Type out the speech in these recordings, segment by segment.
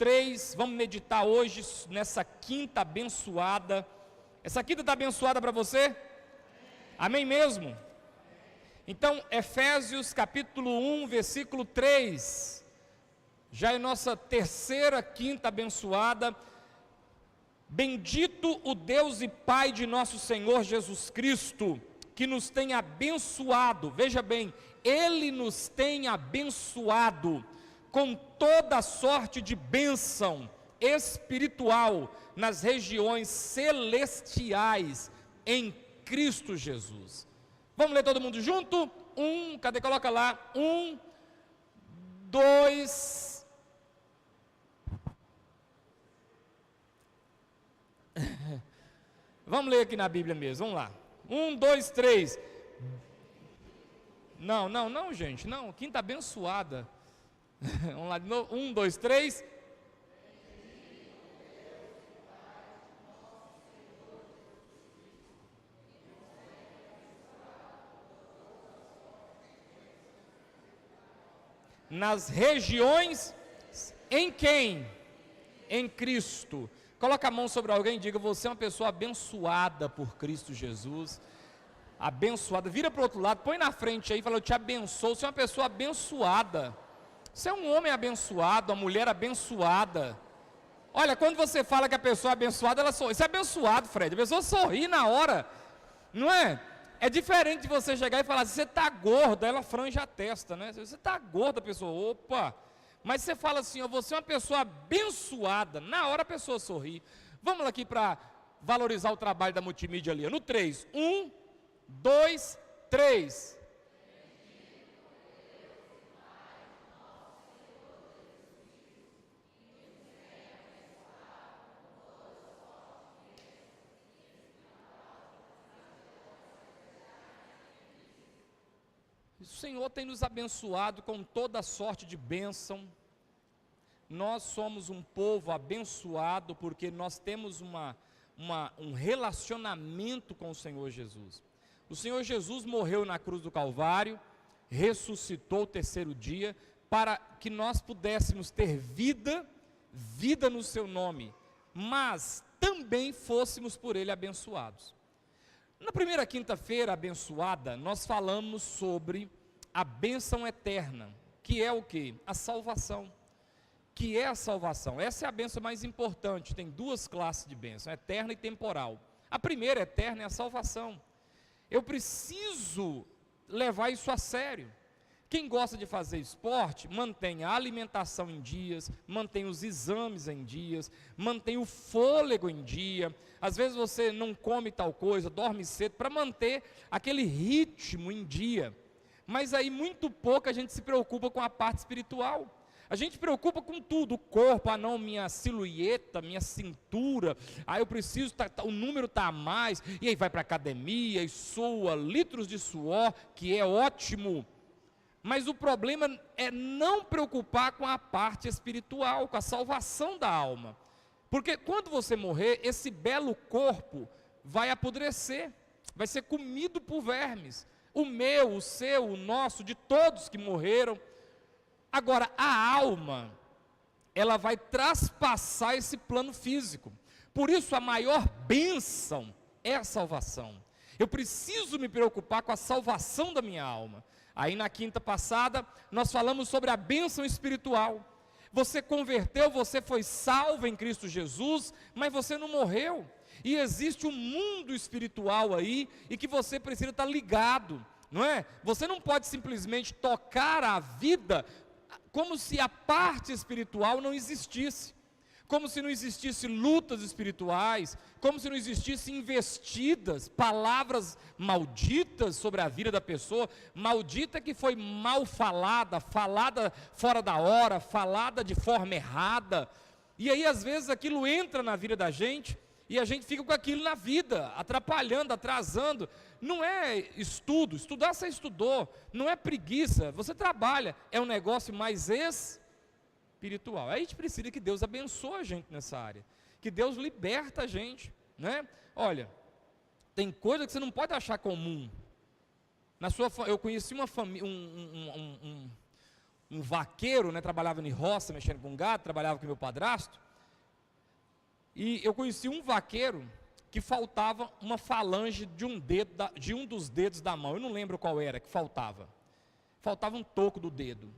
3, vamos meditar hoje nessa quinta abençoada. Essa quinta está abençoada para você? Amém mesmo? Então, Efésios capítulo 1, versículo 3, já é nossa terceira quinta abençoada. Bendito o Deus e Pai de nosso Senhor Jesus Cristo, que nos tem abençoado, veja bem, Ele nos tem abençoado com toda sorte de bênção espiritual nas regiões celestiais em Cristo Jesus. Vamos ler todo mundo junto? Cadê? Coloca lá. 1, 2. Vamos ler aqui na Bíblia mesmo, vamos lá. 1, 2, 3. Não, gente, não, quinta abençoada. Vamos lá de novo. 1, 2, 3. Nas regiões, em quem? Em Cristo. Coloca a mão sobre alguém e diga: você é uma pessoa abençoada por Cristo Jesus. Abençoada. Vira para o outro lado, põe na frente aí e fala: eu te abençoo. Você é uma pessoa abençoada. Você é um homem abençoado, uma mulher abençoada. Olha, quando você fala que a pessoa é abençoada, ela sorri. Você é abençoado, Fred. A pessoa sorri na hora, não é? É diferente de você chegar e falar assim: você está gordo, ela franja a testa, né? Você está gorda, a pessoa, opa. Mas você fala assim: você é uma pessoa abençoada, na hora a pessoa sorri. Vamos aqui para valorizar o trabalho da multimídia ali, no 3. 1, 2, 3. O Senhor tem nos abençoado com toda sorte de bênção. Nós somos um povo abençoado porque nós temos um relacionamento com o Senhor Jesus. O Senhor Jesus morreu na cruz do Calvário, ressuscitou o terceiro dia, para que nós pudéssemos ter vida no seu nome, mas também fôssemos por ele abençoados. Na primeira quinta-feira abençoada, nós falamos sobre a bênção eterna, que é o quê? A salvação. Que é a salvação? Essa é a bênção mais importante. Tem duas classes de bênção, eterna e temporal. A primeira, eterna, é a salvação. Eu preciso levar isso a sério. Quem gosta de fazer esporte, mantém a alimentação em dias, mantém os exames em dias, mantém o fôlego em dia. Às vezes você não come tal coisa, dorme cedo, para manter aquele ritmo em dia. Mas aí muito pouco a gente se preocupa com a parte espiritual. A gente preocupa com tudo, o corpo, não, minha silhueta, minha cintura, eu preciso, o número está a mais, e aí vai para a academia, e sua litros de suor, que é ótimo. Mas o problema é não preocupar com a parte espiritual, com a salvação da alma. Porque quando você morrer, esse belo corpo vai apodrecer, vai ser comido por vermes. O meu, o seu, o nosso, de todos que morreram. Agora, a alma, ela vai traspassar esse plano físico. Por isso, a maior bênção é a salvação. Eu preciso me preocupar com a salvação da minha alma. Aí na quinta passada, nós falamos sobre a bênção espiritual. Você converteu, você foi salvo em Cristo Jesus, mas você não morreu. E existe um mundo espiritual aí, e que você precisa estar ligado, não é? Você não pode simplesmente tocar a vida como se a parte espiritual não existisse. Como se não existisse lutas espirituais, como se não existisse investidas, palavras malditas sobre a vida da pessoa, maldita que foi mal falada, falada fora da hora, falada de forma errada, e aí às vezes aquilo entra na vida da gente, e a gente fica com aquilo na vida, atrapalhando, atrasando. Não é estudo, estudar você estudou, não é preguiça, você trabalha, é um negócio mais espiritual. Aí a gente precisa que Deus abençoe a gente nessa área, que Deus liberta a gente, né? Olha, tem coisa que você não pode achar comum. Eu conheci uma família, um vaqueiro, né, trabalhava em roça, mexendo com gado, trabalhava com meu padrasto, e eu conheci um vaqueiro que faltava uma falange de um dos dedos da mão, eu não lembro qual era que faltava um toco do dedo.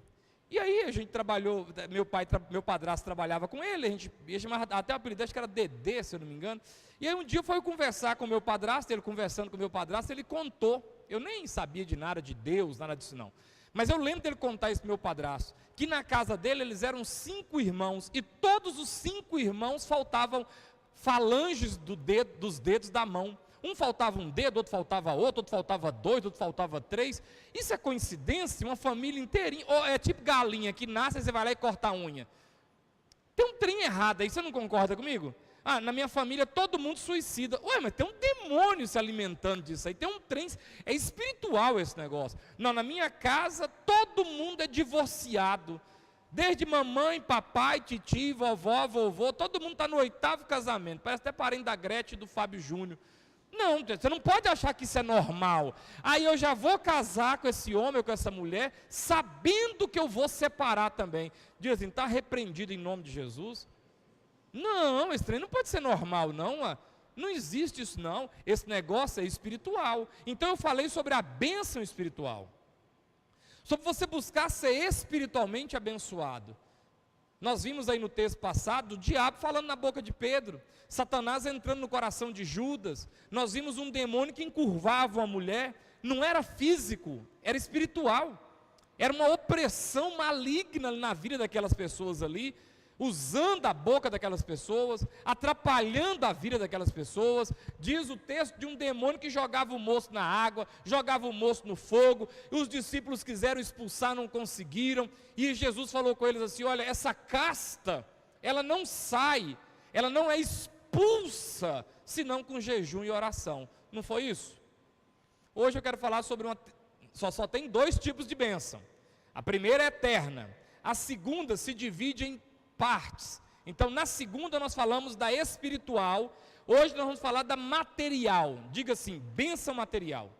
E aí a gente trabalhou, meu padrasto trabalhava com ele, a gente ia chamar, até o apelido, acho que era Dedê, se eu não me engano. E aí um dia foi conversar com o meu padrasto, ele conversando com o meu padrasto, ele contou, eu nem sabia de nada de Deus, nada disso não. Mas eu lembro dele contar isso para o meu padrasto, que na casa dele eles eram 5 irmãos, e todos os 5 irmãos faltavam falanges dos dedos da mão. Um faltava um dedo, outro faltava outro faltava 2, outro faltava 3. Isso é coincidência? Uma família inteirinha, ou é tipo galinha que nasce e você vai lá e corta a unha. Tem um trem errado aí, você não concorda comigo? Ah, na minha família todo mundo suicida. Ué, mas tem um demônio se alimentando disso aí, tem um trem, é espiritual esse negócio. Não, na minha casa todo mundo é divorciado. Desde mamãe, papai, titi, vovó, vovô, todo mundo está no 8º casamento. Parece até parente da Gretchen e do Fábio Júnior. Não, você não pode achar que isso é normal. Aí eu já vou casar com esse homem ou com essa mulher, sabendo que eu vou separar também. Diz assim, está repreendido em nome de Jesus? Não, esse trem não pode ser normal, não. Não existe isso, não. Esse negócio é espiritual. Então eu falei sobre a bênção espiritual. Sobre você buscar ser espiritualmente abençoado. Nós vimos aí no texto passado, o diabo falando na boca de Pedro, Satanás entrando no coração de Judas, nós vimos um demônio que encurvava uma mulher, não era físico, era espiritual, era uma opressão maligna na vida daquelas pessoas ali, usando a boca daquelas pessoas, atrapalhando a vida daquelas pessoas. Diz o texto de um demônio que jogava o moço na água, jogava o moço no fogo, e os discípulos quiseram expulsar, não conseguiram, e Jesus falou com eles assim, olha, essa casta, ela não sai, ela não é expulsa, senão com jejum e oração. Não foi isso? Hoje eu quero falar sobre só tem 2 tipos de bênção. A primeira é eterna, a segunda se divide em partes. Então na segunda nós falamos da espiritual, hoje nós vamos falar da material. Diga assim, bênção material.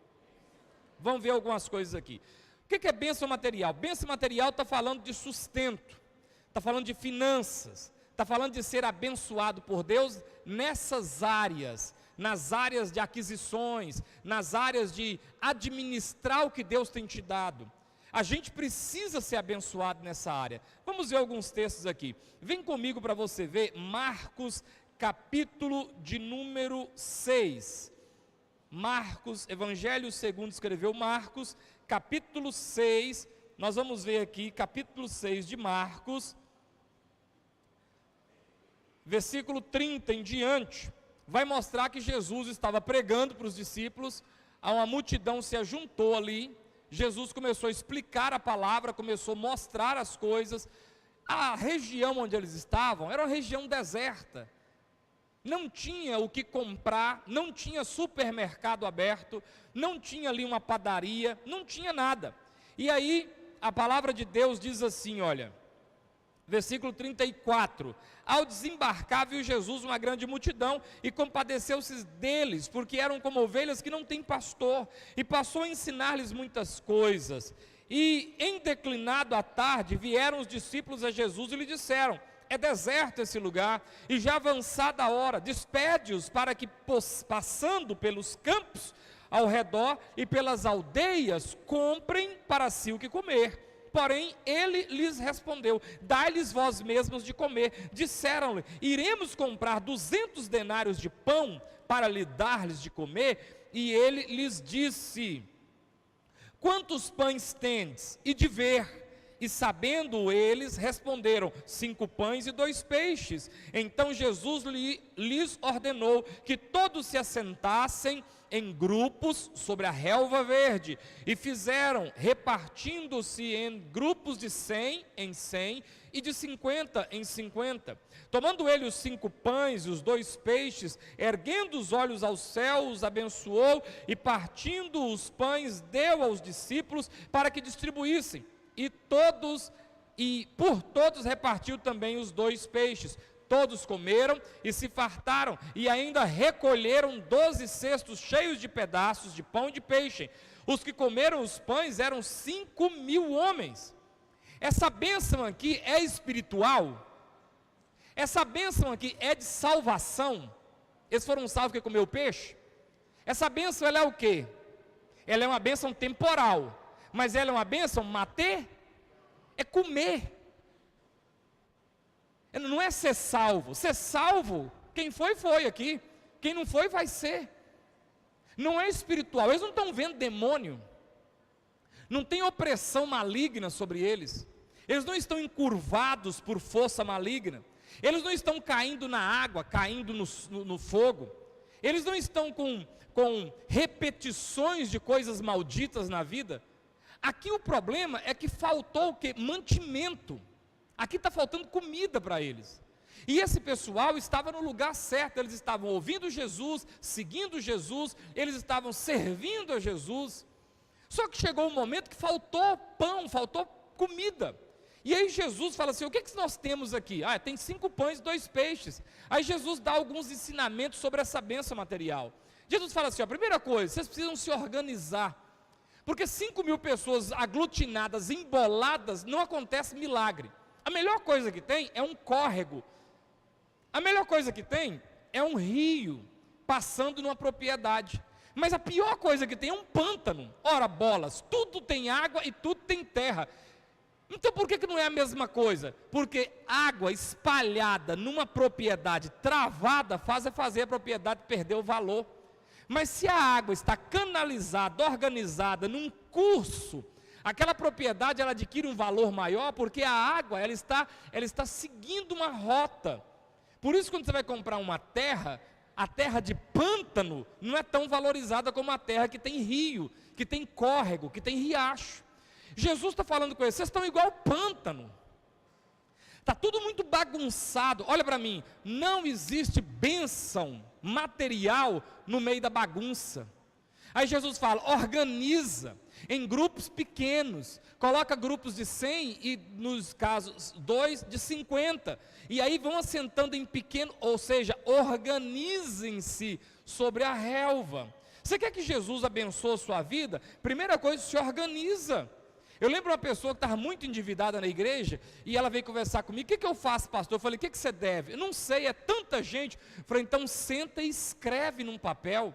Vamos ver algumas coisas aqui. O que é bênção material? Bênção material está falando de sustento, está falando de finanças, está falando de ser abençoado por Deus nessas áreas, nas áreas de aquisições, nas áreas de administrar o que Deus tem te dado. A gente precisa ser abençoado nessa área. Vamos ver alguns textos aqui. Vem comigo para você ver Marcos, capítulo de número 6. Marcos, Evangelho segundo escreveu Marcos, capítulo 6. Nós vamos ver aqui, capítulo 6 de Marcos, versículo 30 em diante. Vai mostrar que Jesus estava pregando para os discípulos, uma multidão se ajuntou ali. Jesus começou a explicar a palavra, começou a mostrar as coisas. A região onde eles estavam era uma região deserta, não tinha o que comprar, não tinha supermercado aberto, não tinha ali uma padaria, não tinha nada. E aí a palavra de Deus diz assim, olha, versículo 34, ao desembarcar viu Jesus uma grande multidão e compadeceu-se deles, porque eram como ovelhas que não têm pastor, e passou a ensinar-lhes muitas coisas. E em declinado a tarde vieram os discípulos a Jesus e lhe disseram, é deserto esse lugar, e já avançada a hora, despede-os para que passando pelos campos ao redor e pelas aldeias, comprem para si o que comer. Porém, ele lhes respondeu, dai-lhes vós mesmos de comer. Disseram-lhe, iremos comprar 200 denários de pão para lhe dar-lhes de comer? E ele lhes disse, quantos pães tendes? E de ver? E sabendo eles, responderam, 5 pães e 2 peixes. Então Jesus lhes ordenou que todos se assentassem em grupos sobre a relva verde, e fizeram, repartindo-se em grupos de 100 em 100, e de 50 em 50. Tomando ele os 5 pães e os 2 peixes, erguendo os olhos aos céus, os abençoou, e partindo os pães, deu aos discípulos, para que distribuíssem, e por todos repartiu também os 2 peixes. Todos comeram e se fartaram, e ainda recolheram 12 cestos cheios de pedaços de pão e de peixe. Os que comeram os pães eram 5.000 homens. essa bênção aqui é espiritual, essa bênção aqui é de salvação. Eles foram salvos porque comeu peixe? Essa bênção, ela é o quê? Ela é uma bênção temporal, mas ela é uma bênção é comer. Não é ser salvo, quem foi aqui, quem não foi vai ser. Não é espiritual, eles não estão vendo demônio, não tem opressão maligna sobre eles, eles não estão encurvados por força maligna, eles não estão caindo na água, caindo no fogo, eles não estão com repetições de coisas malditas na vida. Aqui o problema é que faltou o quê? Mantimento. Aqui está faltando comida para eles. E esse pessoal estava no lugar certo, eles estavam ouvindo Jesus, seguindo Jesus, eles estavam servindo a Jesus. Só que chegou um momento que faltou pão, faltou comida. E aí Jesus fala assim: o que nós temos aqui? Tem 5 pães e 2 peixes. Aí Jesus dá alguns ensinamentos sobre essa bênção material. Jesus fala assim: a primeira coisa, vocês precisam se organizar. Porque 5.000 pessoas aglutinadas, emboladas, não acontece milagre. A melhor coisa que tem é um córrego. A melhor coisa que tem é um rio passando numa propriedade. Mas a pior coisa que tem é um pântano. Ora bolas, tudo tem água e tudo tem terra. Então por que não é a mesma coisa? Porque água espalhada numa propriedade travada faz fazer a propriedade perder o valor. Mas se a água está canalizada, organizada num curso, aquela propriedade ela adquire um valor maior, porque a água ela está seguindo uma rota. Por isso, quando você vai comprar uma terra, a terra de pântano não é tão valorizada como a terra que tem rio, que tem córrego, que tem riacho. Jesus está falando com eles: vocês estão igual pântano, está tudo muito bagunçado. Olha para mim, não existe bênção material no meio da bagunça. Aí Jesus fala: organiza em grupos pequenos, coloca grupos de 100 e nos casos 2 de 50, e aí vão assentando em pequeno, ou seja, organizem-se sobre a relva. Você quer que Jesus abençoe a sua vida? Primeira coisa, se organiza. Eu lembro uma pessoa que estava muito endividada na igreja, e ela veio conversar comigo: o que eu faço, pastor? Eu falei: o que você deve? Eu não sei, é tanta gente. Eu falei: então senta e escreve num papel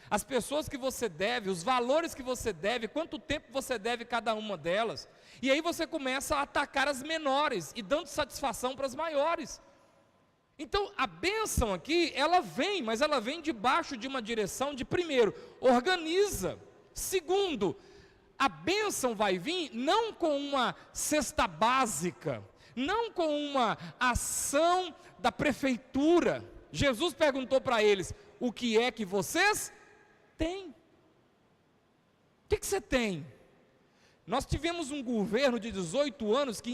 as pessoas que você deve, os valores que você deve, quanto tempo você deve cada uma delas, e aí você começa a atacar as menores, e dando satisfação para as maiores. Então a bênção aqui, ela vem, mas ela vem debaixo de uma direção de: primeiro, organiza; segundo, a bênção vai vir não com uma cesta básica, não com uma ação da prefeitura. Jesus perguntou para eles: o que é que vocês têm? O que você tem? Nós tivemos um governo de 18 anos que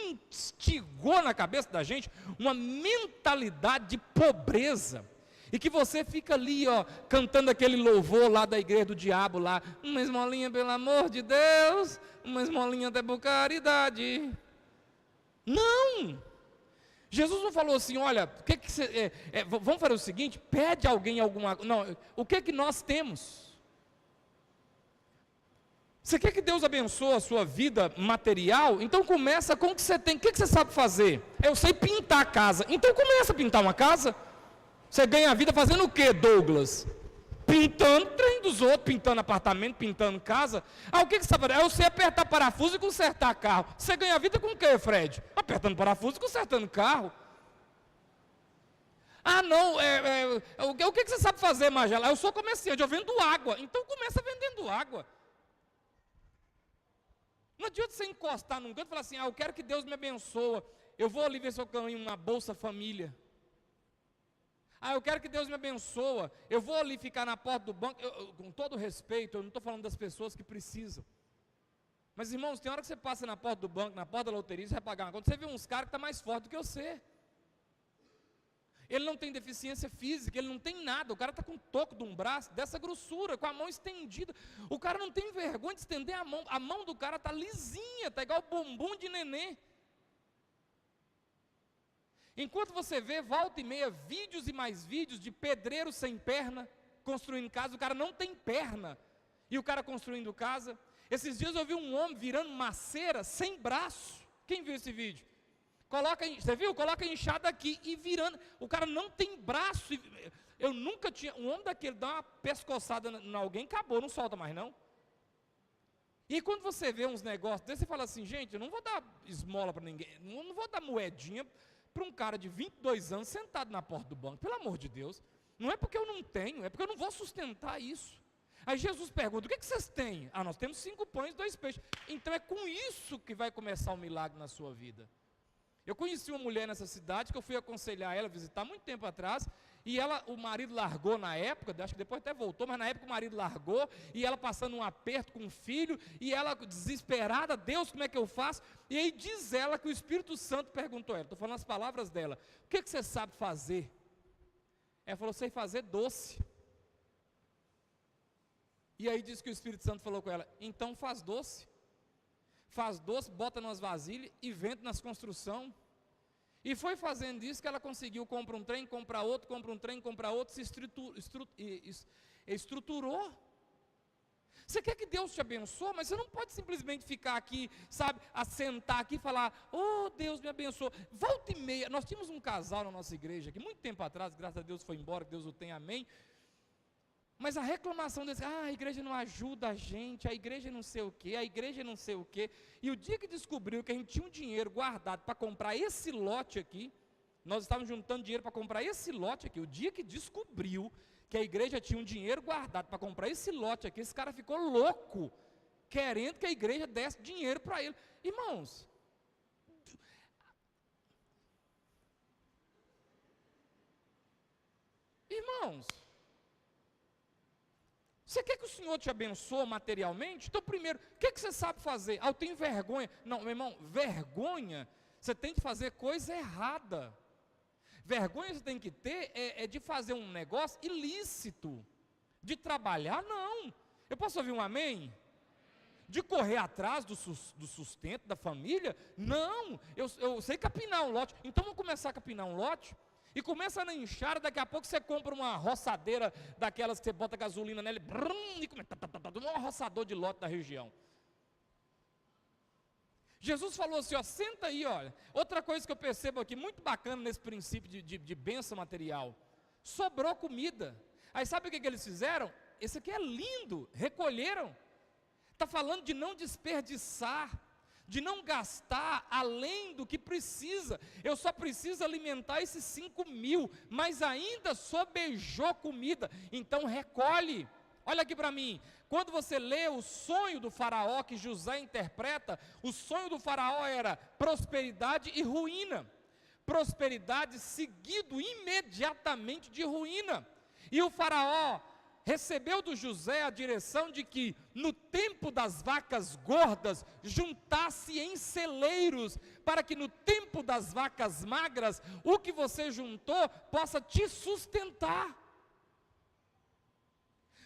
instigou na cabeça da gente uma mentalidade de pobreza, e que você fica ali, cantando aquele louvor lá da igreja do diabo lá: uma esmolinha pelo amor de Deus, uma esmolinha até por caridade. Não! Jesus não falou assim: olha, vamos fazer o seguinte, pede a alguém alguma coisa. Não, o que nós temos? Você quer que Deus abençoe a sua vida material? Então começa com o que você tem. O que você sabe fazer? Eu sei pintar a casa. Então começa a pintar uma casa. Você ganha a vida fazendo o que, Douglas? Pintando trem dos outros, pintando apartamento, pintando casa. O que você sabe fazer? Eu sei apertar parafuso e consertar carro. Você ganha a vida com o que, Fred? Apertando parafuso e consertando carro. Não, o que você sabe fazer, Magela? Eu sou comerciante, eu vendo água. Então começa vendendo água. Não adianta você encostar num canto e falar assim: eu quero que Deus me abençoe, eu vou ali ver se eu ganho uma Bolsa Família. Eu quero que Deus me abençoe, eu vou ali ficar na porta do banco. Com todo respeito, eu não estou falando das pessoas que precisam. Mas, irmãos, tem hora que você passa na porta do banco, na porta da loteria, você vai pagar uma conta, você vê uns caras que estão mais fortes do que você. Ele não tem deficiência física, ele não tem nada. O cara está com um toco de um braço, dessa grossura, com a mão estendida. O cara não tem vergonha de estender a mão. A mão do cara está lisinha, está igual bumbum de nenê. Enquanto você vê, volta e meia, vídeos e mais vídeos de pedreiro sem perna, construindo casa. O cara não tem perna, e o cara construindo casa. Esses dias eu vi um homem virando maceira sem braço. Quem viu esse vídeo? Você viu? Coloca a enxada aqui e virando. O cara não tem braço. Eu nunca tinha. Um homem daquele dá uma pescoçada em alguém, acabou, não solta mais não. E quando você vê uns negócios desses, você fala assim, gente, eu não vou dar esmola para ninguém, não vou dar moedinha para um cara de 22 anos sentado na porta do banco, pelo amor de Deus. Não é porque eu não tenho, é porque eu não vou sustentar isso. Aí Jesus pergunta, o que vocês têm? Ah, nós temos 5 pães e 2 peixes. Então é com isso que vai começar o milagre na sua vida. Eu conheci uma mulher nessa cidade que eu fui aconselhar ela, visitar muito tempo atrás, e o marido largou na época, acho que depois até voltou, mas na época o marido largou, e ela passando um aperto com o filho, e ela desesperada, Deus, como é que eu faço? E aí diz ela que o Espírito Santo perguntou a ela, estou falando as palavras dela, o que você sabe fazer? Ela falou, sei fazer doce. E aí diz que o Espírito Santo falou com ela, então faz doce. Faz doce, bota nas vasilhas e vende nas construções. E foi fazendo isso que ela conseguiu, compra um trem, compra outro, compra um trem, compra outro, se estruturou. Você quer que Deus te abençoe, mas você não pode simplesmente ficar aqui, sabe, assentar aqui e falar, oh Deus me abençoe. Volta e meia, nós tínhamos um casal na nossa igreja aqui, muito tempo atrás, graças a Deus foi embora, que Deus o tenha, amém. Mas a reclamação deles, a igreja não ajuda a gente, a igreja não sei o quê, a igreja não sei o quê. E o dia que descobriu que a gente tinha um dinheiro guardado para comprar esse lote aqui, nós estávamos juntando dinheiro para comprar esse lote aqui, o dia que descobriu que a igreja tinha um dinheiro guardado para comprar esse lote aqui, esse cara ficou louco, querendo que a igreja desse dinheiro para ele. Irmãos, você quer que o Senhor te abençoe materialmente? Então primeiro, o que você sabe fazer? Ah, eu tenho vergonha. Não, meu irmão, vergonha, você tem de fazer coisa errada. Vergonha você tem que ter é de fazer um negócio ilícito. De trabalhar, não. Eu posso ouvir um amém? De correr atrás do sustento da família? Não, eu sei capinar um lote, então vamos começar a capinar um lote? E começa na enxada, daqui a pouco você compra uma roçadeira daquelas que você bota gasolina nela e começa, um roçador de lote da região. Jesus falou assim, ó, senta aí, olha. Outra coisa que eu percebo aqui, muito bacana nesse princípio de bênção material, sobrou comida. Aí sabe o que eles fizeram? Esse aqui é lindo, recolheram. Está falando de não desperdiçar, de não gastar além do que precisa. Eu só preciso alimentar esses 5.000, mas ainda sobejou comida, então recolhe. Olha aqui para mim, quando você lê o sonho do faraó que José interpreta, o sonho do faraó era prosperidade e ruína, prosperidade seguido imediatamente de ruína, e o faraó recebeu do José a direção de que no tempo das vacas gordas juntasse em celeiros, para que no tempo das vacas magras o que você juntou possa te sustentar.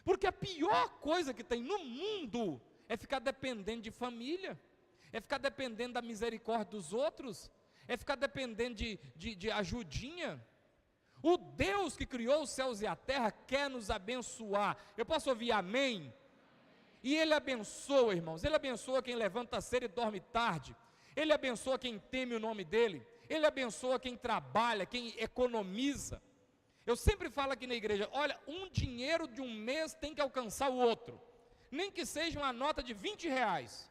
Porque a pior coisa que tem no mundo é ficar dependendo de família, é ficar dependendo da misericórdia dos outros, é ficar dependendo de ajudinha. O Deus que criou os céus e a terra quer nos abençoar. Eu posso ouvir amém? E Ele abençoa, irmãos. Ele abençoa quem levanta cedo e dorme tarde. Ele abençoa quem teme o nome dEle. Ele abençoa quem trabalha, quem economiza. Eu sempre falo aqui na igreja, olha, um dinheiro de um mês tem que alcançar o outro. Nem que seja uma nota de R$20.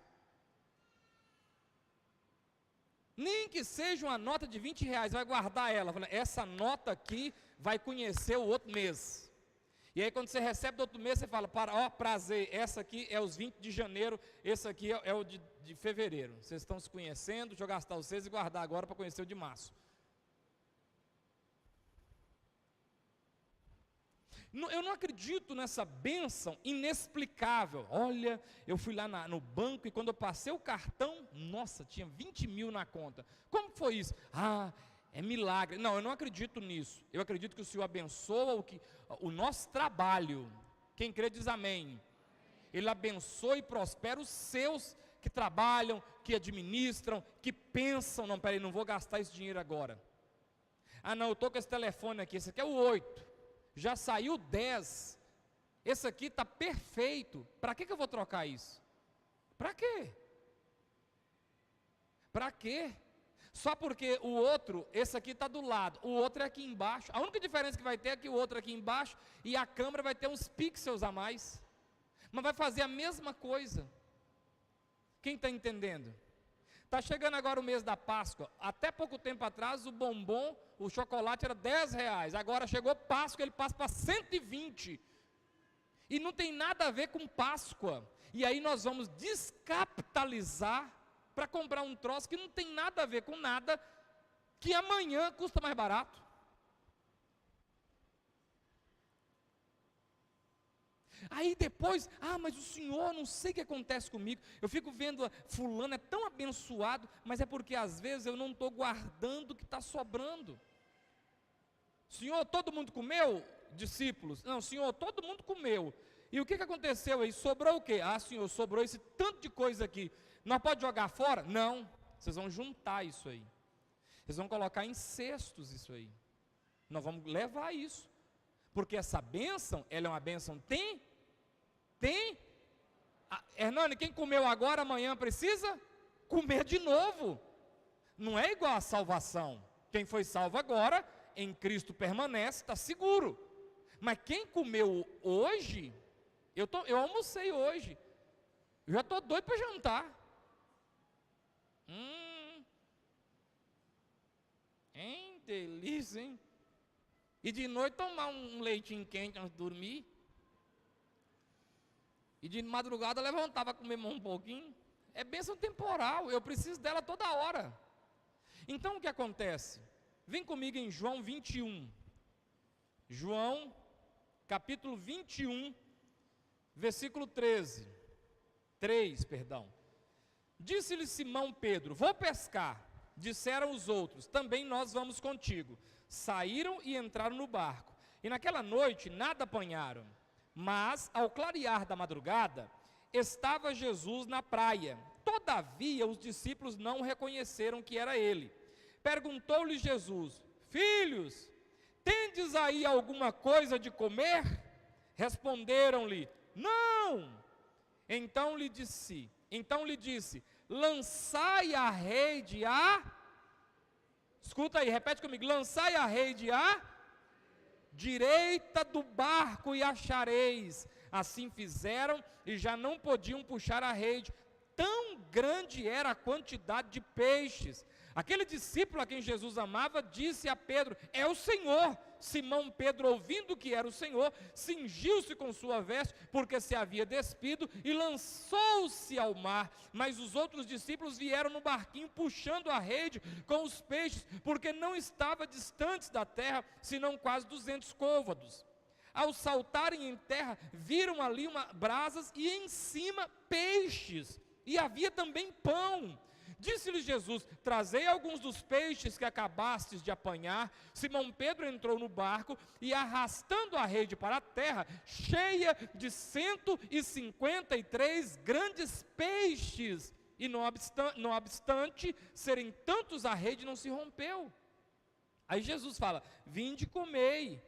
Nem que seja uma nota de R$20, vai guardar ela. Essa nota aqui vai conhecer o outro mês. E aí quando você recebe do outro mês, você fala, prazer, essa aqui é os 20 de janeiro, esse aqui é o de fevereiro. Vocês estão se conhecendo, deixa eu gastar vocês e guardar agora para conhecer o de março. Eu não acredito nessa bênção inexplicável. Olha, eu fui lá no banco e quando eu passei o cartão, nossa, tinha 20.000 na conta. Como foi isso? Ah, é milagre. Não, eu não acredito nisso. Eu acredito que o Senhor abençoa o nosso trabalho. Quem crê diz amém. Ele abençoa e prospera os seus que trabalham, que administram, que pensam. Não, peraí, não vou gastar esse dinheiro agora. Ah, não, eu estou com esse telefone aqui, esse aqui é o 8. Já saiu 10, esse aqui está perfeito, para que eu vou trocar isso? Para quê? Para quê? Só porque o outro, esse aqui está do lado, o outro é aqui embaixo. A única diferença que vai ter é que o outro é aqui embaixo e a câmera vai ter uns pixels a mais. Mas vai fazer a mesma coisa. Quem está entendendo? Está chegando agora o mês da Páscoa. Até pouco tempo atrás o bombom, o chocolate era R$10. Agora chegou Páscoa, ele passa para 120. E não tem nada a ver com Páscoa. E aí nós vamos descapitalizar para comprar um troço que não tem nada a ver com nada, que amanhã custa mais barato. Aí depois, mas o senhor, não sei o que acontece comigo, eu fico vendo, fulano é tão abençoado, mas é porque às vezes eu não estou guardando o que está sobrando. Senhor, todo mundo comeu? Discípulos, não, senhor, todo mundo comeu. E o que aconteceu aí? Sobrou o quê? Senhor, sobrou esse tanto de coisa aqui. Nós pode jogar fora? Não, vocês vão juntar isso aí. Vocês vão colocar em cestos isso aí. Nós vamos levar isso. Porque essa bênção, ela é uma bênção, tem? Hernani, quem comeu agora, amanhã precisa comer de novo. Não é igual a salvação. Quem foi salvo agora, em Cristo permanece, está seguro. Mas quem comeu hoje, eu almocei hoje, eu já estou doido para jantar. Hein, delícia, hein? E de noite tomar um leitinho quente antes de dormir. E de madrugada levantar para comer mais um pouquinho. É bênção temporal, eu preciso dela toda hora. Então o que acontece? Vem comigo em João 21. João, capítulo 21, versículo 3. Disse-lhe Simão Pedro: vou pescar. Disseram os outros: também nós vamos contigo. Saíram e entraram no barco. E naquela noite nada apanharam. Mas, ao clarear da madrugada, estava Jesus na praia. Todavia, os discípulos não reconheceram que era ele. Perguntou-lhe Jesus: filhos, tendes aí alguma coisa de comer? Responderam-lhe: não. Então lhe disse: lançai a rede escuta aí, repete comigo, lançai a rede à direita do barco e achareis. Assim fizeram e já não podiam puxar a rede, tão grande era a quantidade de peixes. Aquele discípulo a quem Jesus amava disse a Pedro: é o Senhor. Simão Pedro, ouvindo que era o Senhor, cingiu-se com sua veste, porque se havia despido, e lançou-se ao mar. Mas os outros discípulos vieram no barquinho, puxando a rede com os peixes, porque não estava distantes da terra, senão quase 200 côvados. Ao saltarem em terra, viram ali brasas e em cima peixes, e havia também pão. Disse-lhe Jesus: trazei alguns dos peixes que acabastes de apanhar. Simão Pedro entrou no barco e, arrastando a rede para a terra, cheia de 153 grandes peixes, e não obstante serem tantos, a rede não se rompeu. Aí Jesus fala: vinde e comei.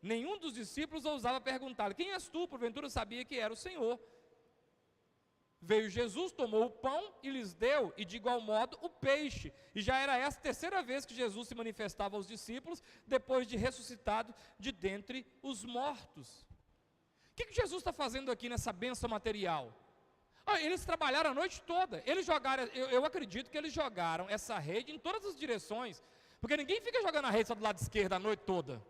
Nenhum dos discípulos ousava perguntar: quem és tu? Porventura sabia que era o Senhor. Veio Jesus, tomou o pão e lhes deu, e de igual modo o peixe. E já era essa a terceira vez que Jesus se manifestava aos discípulos, depois de ressuscitado de dentre os mortos. O que Jesus está fazendo aqui nessa bênção material? Eles trabalharam a noite toda. Eles jogaram, eu acredito que eles jogaram essa rede em todas as direções, porque ninguém fica jogando a rede só do lado esquerdo a noite toda.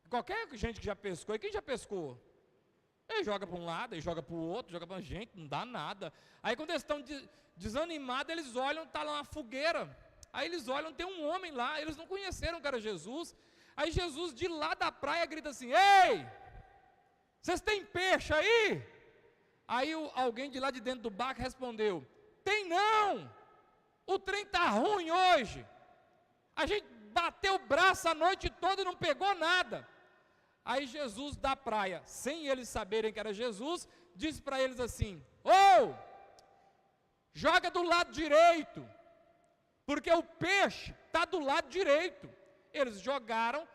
Qualquer gente que já pescou, e quem já pescou? Ele joga para um lado, ele joga para o outro, joga para a gente, não dá nada. Aí quando eles estão desanimados, eles olham, está lá uma fogueira. Aí eles olham, tem um homem lá, eles não conheceram que era Jesus. Aí Jesus de lá da praia grita assim: ei, vocês têm peixe aí? Aí alguém de lá de dentro do barco respondeu: tem não, o trem está ruim hoje. A gente bateu o braço a noite toda e não pegou nada. Aí Jesus da praia, sem eles saberem que era Jesus, disse para eles assim: joga do lado direito, porque o peixe está do lado direito. Eles jogaram,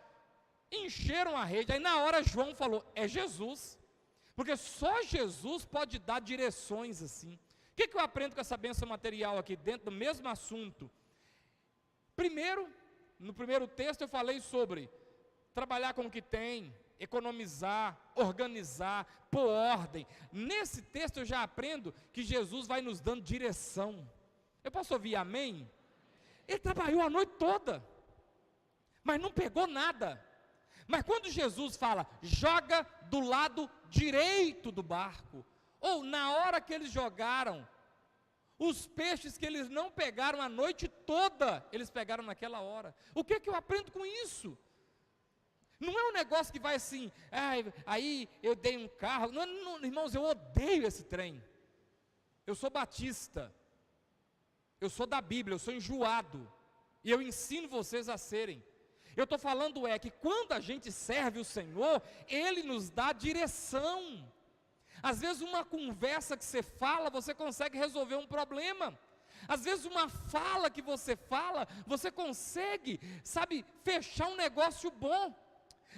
encheram a rede. Aí na hora João falou: é Jesus, porque só Jesus pode dar direções assim. que eu aprendo com essa bênção material aqui, dentro do mesmo assunto? Primeiro, no primeiro texto eu falei sobre trabalhar com o que tem, economizar, organizar, pôr ordem. Nesse texto eu já aprendo que Jesus vai nos dando direção. Eu posso ouvir amém? Ele trabalhou a noite toda, mas não pegou nada. Mas quando Jesus fala, joga do lado direito do barco, ou na hora que eles jogaram, os peixes que eles não pegaram a noite toda, eles pegaram naquela hora. O que eu aprendo com isso? Não é um negócio que vai assim, aí eu dei um carro. Não, irmãos, eu odeio esse trem. Eu sou batista, eu sou da Bíblia, eu sou enjoado, e eu ensino vocês a serem. Eu estou falando que quando a gente serve o Senhor, Ele nos dá direção. Às vezes uma conversa que você fala, você consegue resolver um problema. Às vezes uma fala que você fala, você consegue, fechar um negócio bom.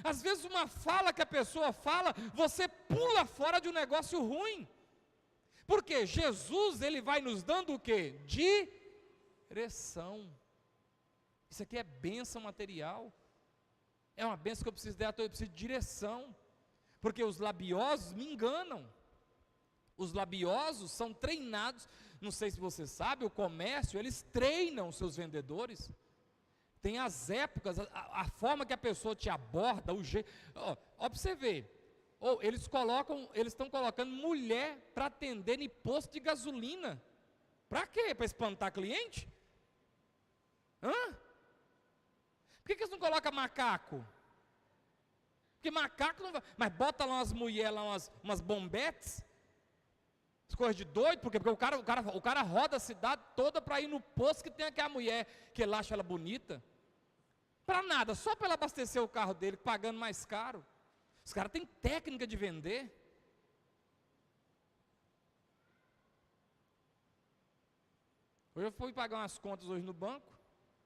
Às vezes uma fala que a pessoa fala, você pula fora de um negócio ruim. Porque Jesus, Ele vai nos dando o quê? Direção. Isso aqui é bênção material. É uma bênção que eu preciso dar, eu preciso de direção. Porque os labiosos me enganam. Os labiosos são treinados. Não sei se você sabe, o comércio, eles treinam os seus vendedores. Tem as épocas, a forma que a pessoa te aborda, o jeito. Ó, para você ver. Eles estão colocando mulher para atender em posto de gasolina. Para quê? Para espantar cliente? Por que eles não colocam macaco? Porque macaco não vai. Mas bota lá umas mulheres, lá umas bombetes. As coisas de doido, porque o cara roda a cidade toda para ir no posto que tem aquela mulher que ele acha ela bonita. Para nada, só para ela abastecer o carro dele, pagando mais caro. Os caras têm técnica de vender. Hoje eu fui pagar umas contas hoje no banco.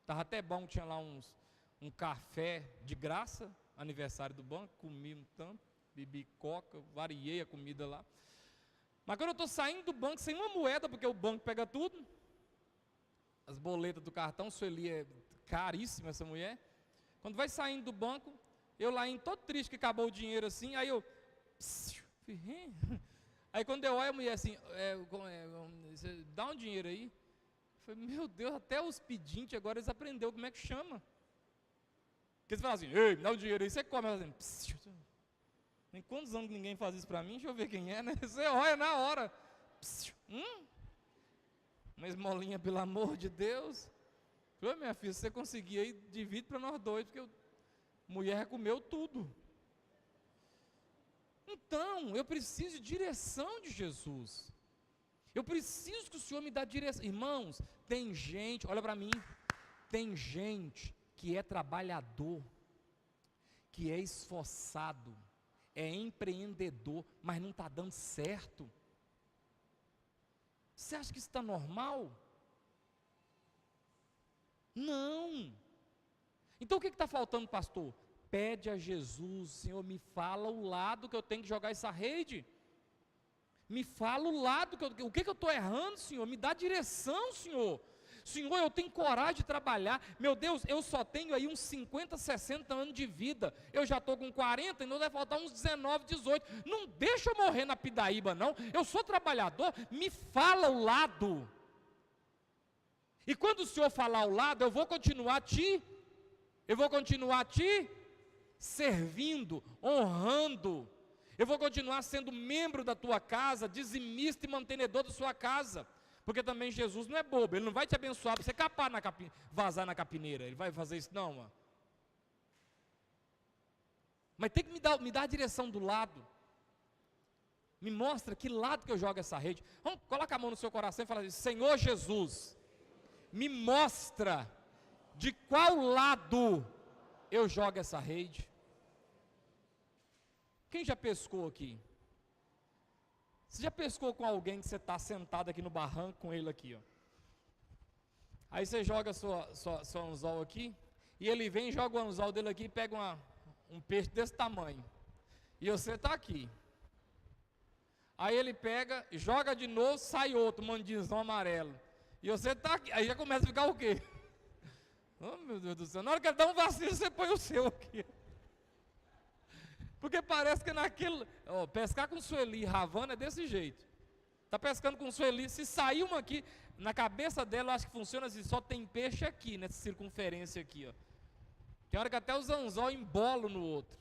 Estava até bom, tinha lá um café de graça, aniversário do banco, comi um tanto, bebi coca, variei a comida lá. Mas quando eu estou saindo do banco sem uma moeda, porque o banco pega tudo, as boletas do cartão, Sueli é caríssima essa mulher. Quando vai saindo do banco, eu lá indo todo triste que acabou o dinheiro assim, aí eu... Aí quando eu olho a mulher assim, você dá um dinheiro aí? Eu falei, meu Deus, até os pedintes agora eles aprenderam como é que chama. Porque eles falam assim, ei, me dá o dinheiro aí, você come, assim, tem quantos anos que ninguém faz isso para mim? Deixa eu ver quem é, né? Você olha na hora. Uma esmolinha, pelo amor de Deus. Falei, minha filha, se você conseguir aí, divide para nós dois, porque mulher comeu tudo. Então, eu preciso de direção de Jesus. Eu preciso que o Senhor me dê direção. Irmãos, tem gente, olha para mim, tem gente que é trabalhador, que é esforçado, é empreendedor, mas não está dando certo. Você acha que isso está normal? Não. Então o que está faltando, pastor? Pede a Jesus, Senhor, me fala o lado que eu tenho que jogar essa rede. Me fala o lado, o que eu estou errando, Senhor? Me dá direção, Senhor. Senhor, eu tenho coragem de trabalhar. Meu Deus, eu só tenho aí uns 50, 60 anos de vida. Eu já estou com 40, então vai faltar uns 19, 18. Não deixa eu morrer na pidaíba, não. Eu sou trabalhador, me fala o lado. E quando o Senhor falar o lado, eu vou continuar te servindo, honrando. Eu vou continuar sendo membro da tua casa, dizimista e mantenedor da sua casa. Porque também Jesus não é bobo, Ele não vai te abençoar para você vazar na capineira. Ele vai fazer isso não, mano. Mas tem que me dar a direção do lado. Me mostra que lado que eu jogo essa rede. Coloca a mão no seu coração e fala assim, Senhor Jesus, me mostra de qual lado eu jogo essa rede. Quem já pescou aqui? Você já pescou com alguém que você está sentado aqui no barranco com ele aqui, ó. Aí você joga seu anzol aqui, e ele vem, joga o anzol dele aqui e pega um peixe desse tamanho. E você está aqui. Aí ele pega, joga de novo, sai outro mandinzão amarelo. E você está aqui, aí já começa a ficar o quê? Oh, meu Deus do céu, na hora que ele dá um vacilo, você põe o seu aqui. Porque parece que naquilo, pescar com Sueli e Ravana é desse jeito. Está pescando com Sueli, se sair uma aqui, na cabeça dela eu acho que funciona assim, só tem peixe aqui, nessa circunferência aqui, ó. Tem hora que até os anzol embolam no outro.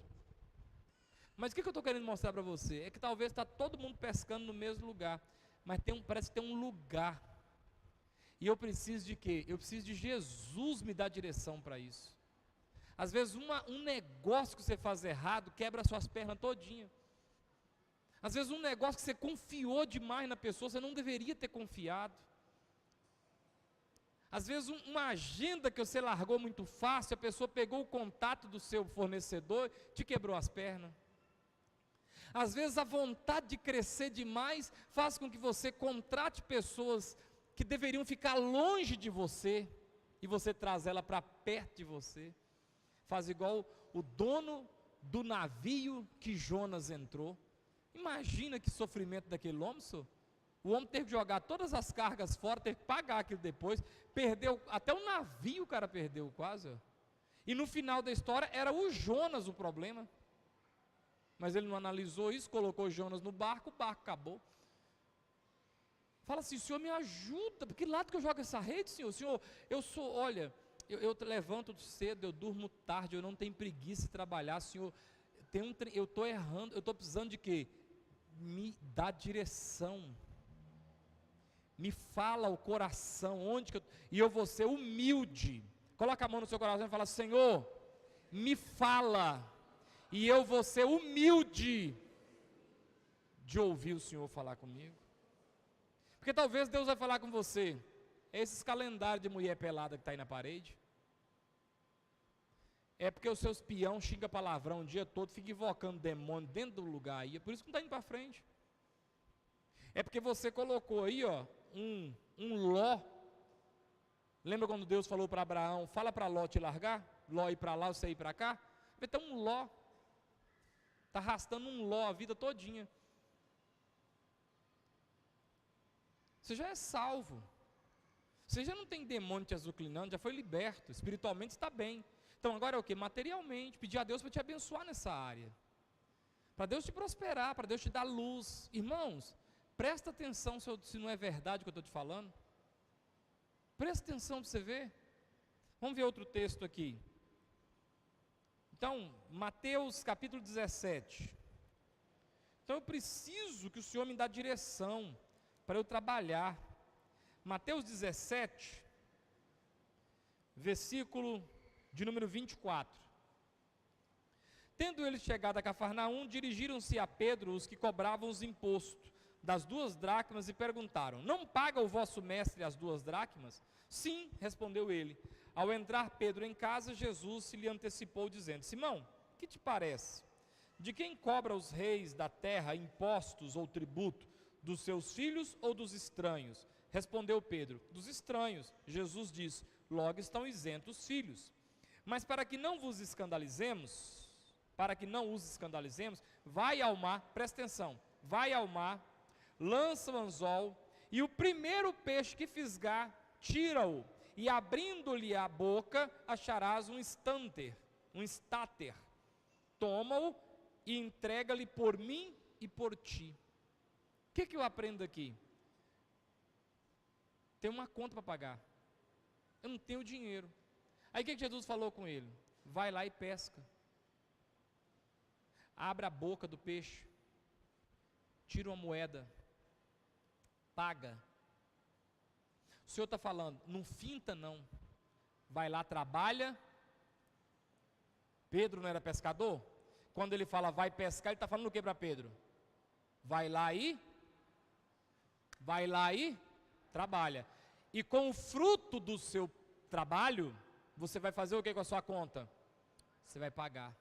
Mas o que eu estou querendo mostrar para você? É que talvez está todo mundo pescando no mesmo lugar, mas parece que tem um lugar. E eu preciso de quê? Eu preciso de Jesus me dar direção para isso. Às vezes um negócio que você faz errado quebra as suas pernas todinha. Às vezes um negócio que você confiou demais na pessoa, você não deveria ter confiado. Às vezes uma agenda que você largou muito fácil, a pessoa pegou o contato do seu fornecedor, te quebrou as pernas. Às vezes a vontade de crescer demais faz com que você contrate pessoas que deveriam ficar longe de você, e você traz ela para perto de você. Faz igual o dono do navio que Jonas entrou. Imagina que sofrimento daquele homem, senhor. O homem teve que jogar todas as cargas fora, teve que pagar aquilo depois, perdeu, até o navio o cara perdeu quase. Ó. E no final da história era o Jonas o problema. Mas ele não analisou isso, colocou Jonas no barco, o barco acabou. Fala assim, Senhor, me ajuda, porque lado que eu jogo essa rede, Senhor? Senhor, eu sou, olha, eu levanto cedo, eu durmo tarde, eu não tenho preguiça de trabalhar, Senhor, eu estou errando, eu estou precisando de quê? Me dá direção, me fala o coração, onde que e eu vou ser humilde, coloca a mão no seu coração e fala, Senhor, me fala, e eu vou ser humilde, de ouvir o Senhor falar comigo, porque talvez Deus vai falar com você, é esses calendários de mulher pelada que está aí na parede, é porque os seus peão xinga palavrão o dia todo, fica invocando demônio dentro do lugar aí, é por isso que não está indo para frente, é porque você colocou aí, ó, um Ló, lembra quando Deus falou para Abraão, fala para Ló te largar, Ló ir para lá, você ir para cá, então um Ló, está arrastando um Ló a vida todinha, você já é salvo, você já não tem demônio te azucrinando, já foi liberto, espiritualmente está bem, então agora é o que? Materialmente, pedir a Deus para te abençoar nessa área, para Deus te prosperar, para Deus te dar luz, irmãos, presta atenção se não é verdade o que eu estou te falando, presta atenção para você ver, vamos ver outro texto aqui, então, Mateus capítulo 17, então eu preciso que o Senhor me dê direção, para eu trabalhar, Mateus 17, versículo de número 24, tendo eles chegado a Cafarnaum, dirigiram-se a Pedro os que cobravam os impostos, das 2 dracmas, e perguntaram, não paga o vosso mestre as 2 dracmas? Sim, respondeu ele. Ao entrar Pedro em casa, Jesus se lhe antecipou, dizendo, Simão, que te parece? De quem cobra os reis da terra impostos ou tributo? Dos seus filhos ou dos estranhos? Respondeu Pedro, dos estranhos. Jesus disse, logo estão isentos os filhos. Mas para que não os escandalizemos, vai ao mar, presta atenção, vai ao mar, lança o anzol, e o primeiro peixe que fisgar, tira-o, e abrindo-lhe a boca, acharás um estáter, toma-o e entrega-lhe por mim e por ti. O que eu aprendo aqui? Tem uma conta para pagar, eu não tenho dinheiro, aí o que Jesus falou com ele? Vai lá e pesca, abre a boca do peixe, tira uma moeda, paga, o Senhor está falando, não finta não, vai lá, trabalha. Pedro não era pescador? Quando ele fala vai pescar, ele está falando o que para Pedro? Vai lá e trabalha, e com o fruto do seu trabalho, você vai fazer o que com a sua conta? Você vai pagar.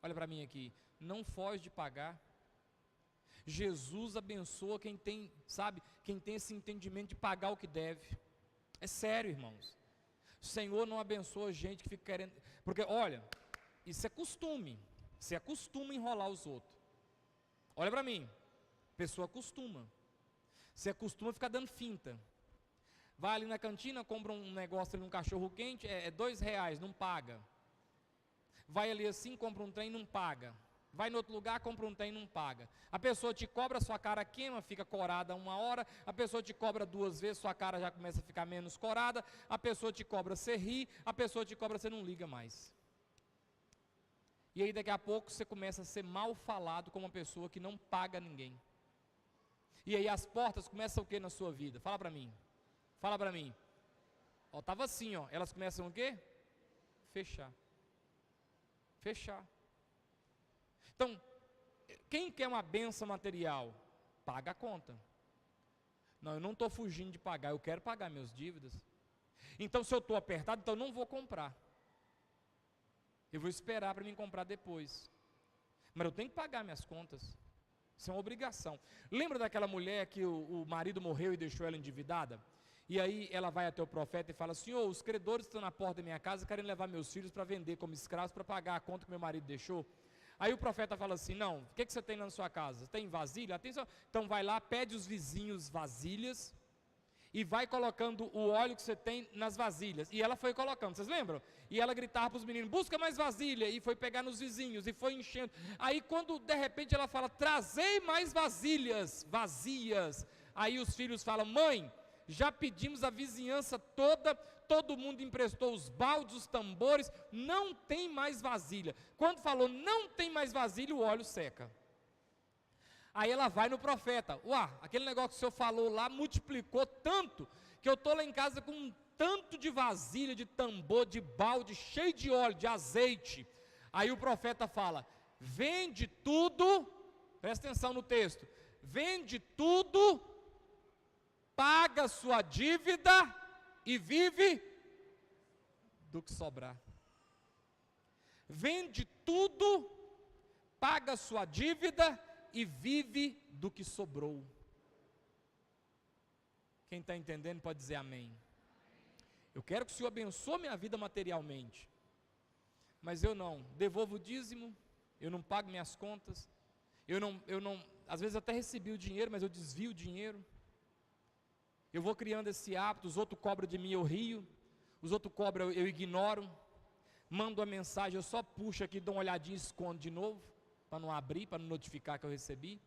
Olha para mim aqui, não foge de pagar. Jesus abençoa quem tem, sabe, quem tem esse entendimento de pagar o que deve, é sério, irmãos. O Senhor não abençoa gente que fica querendo, porque olha, isso é costume, você acostuma a enrolar os outros. Olha para mim, pessoa acostuma. Você acostuma a ficar dando finta. Vai ali na cantina, compra um negócio ali, um cachorro quente, é R$2, não paga. Vai ali assim, compra um trem, não paga. Vai no outro lugar, compra um trem, não paga. A pessoa te cobra, sua cara queima, fica corada 1 hora. A pessoa te cobra 2 vezes, sua cara já começa a ficar menos corada. A pessoa te cobra, você ri. A pessoa te cobra, você não liga mais. E aí daqui a pouco você começa a ser mal falado como uma pessoa que não paga ninguém. E aí as portas começam o que na sua vida? Fala para mim. Fala para mim. Ó, tava assim, ó. Elas começam o quê? Fechar. Fechar. Então, quem quer uma bênção material? Paga a conta. Não, eu não estou fugindo de pagar, eu quero pagar minhas dívidas. Então, se eu estou apertado, então eu não vou comprar. Eu vou esperar para mim comprar depois. Mas eu tenho que pagar minhas contas. Isso é uma obrigação. Lembra daquela mulher que o marido morreu e deixou ela endividada? E aí ela vai até o profeta e fala: Senhor, os credores estão na porta da minha casa, querem levar meus filhos para vender como escravos, para pagar a conta que meu marido deixou. Aí o profeta fala assim: não, o que você tem lá na sua casa? Tem vasilha? Então vai lá, pede os vizinhos vasilhas e vai colocando o óleo que você tem nas vasilhas. E ela foi colocando, vocês lembram? E ela gritava para os meninos: busca mais vasilha, e foi pegar nos vizinhos, e foi enchendo. Aí quando de repente ela fala: trazei mais vasilhas vazias. Aí os filhos falam: mãe, já pedimos a vizinhança toda, todo mundo emprestou os baldes, os tambores, não tem mais vasilha. Quando falou não tem mais vasilha, o óleo seca. Aí ela vai no profeta: aquele negócio que o senhor falou lá multiplicou tanto, que eu estou lá em casa com um tanto de vasilha, de tambor, de balde, cheio de óleo, de azeite. Aí o profeta fala: vende tudo, presta atenção no texto, vende tudo, paga sua dívida e vive do que sobrar. Vende tudo, paga sua dívida e vive do que sobrou. Quem está entendendo pode dizer amém. Eu quero que o Senhor abençoe minha vida materialmente, mas eu não devolvo o dízimo, eu não pago minhas contas, eu não, às vezes até recebi o dinheiro, mas eu desvio o dinheiro. Eu vou criando esse hábito, os outros cobram de mim, eu rio, os outros cobram, eu ignoro, mando a mensagem, eu só puxo aqui, dou uma olhadinha e escondo de novo, para não abrir, para não notificar que eu recebi.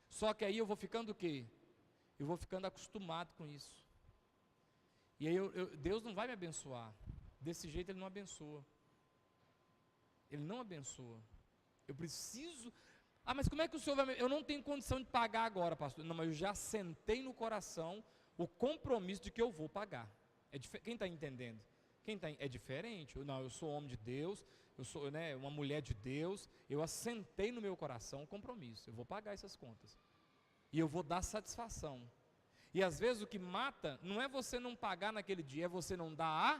Só que aí eu vou ficando o quê? Eu vou ficando acostumado com isso. E aí Deus não vai me abençoar, desse jeito Ele não abençoa. Ele não abençoa. Eu preciso... mas como é que o senhor vai... Eu não tenho condição de pagar agora, pastor. Não, mas eu já sentei no coração o compromisso de que eu vou pagar. Quem está entendendo? É diferente. Não, eu sou homem de Deus, eu sou uma mulher de Deus, eu assentei no meu coração o compromisso, eu vou pagar essas contas. E eu vou dar satisfação. E às vezes o que mata não é você não pagar naquele dia, é você não dar a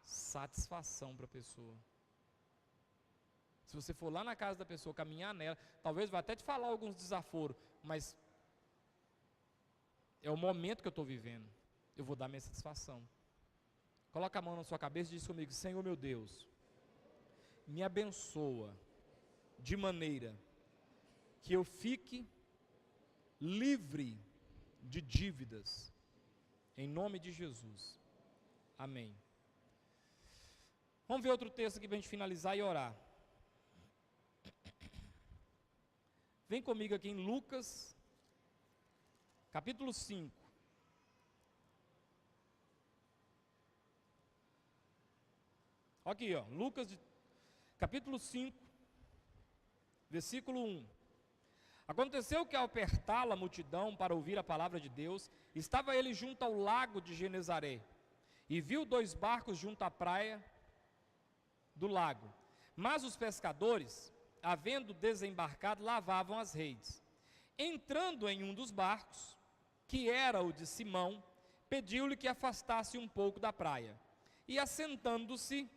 satisfação para a pessoa. Se você for lá na casa da pessoa, caminhar nela, talvez vá até te falar alguns desaforos, mas é o momento que eu estou vivendo, eu vou dar minha satisfação. Coloca a mão na sua cabeça e diz comigo: Senhor meu Deus, me abençoa de maneira que eu fique livre de dívidas, em nome de Jesus, amém. Vamos ver outro texto aqui para a gente finalizar e orar. Vem comigo aqui em Lucas, capítulo 5. Aqui, Lucas, capítulo 5, versículo 1. Aconteceu que ao apertá-la a multidão para ouvir a palavra de Deus, estava ele junto ao lago de Genezaré, e viu 2 barcos junto à praia do lago. Mas os pescadores, havendo desembarcado, lavavam as redes. Entrando em um dos barcos, que era o de Simão, pediu-lhe que afastasse um pouco da praia, e assentando-se,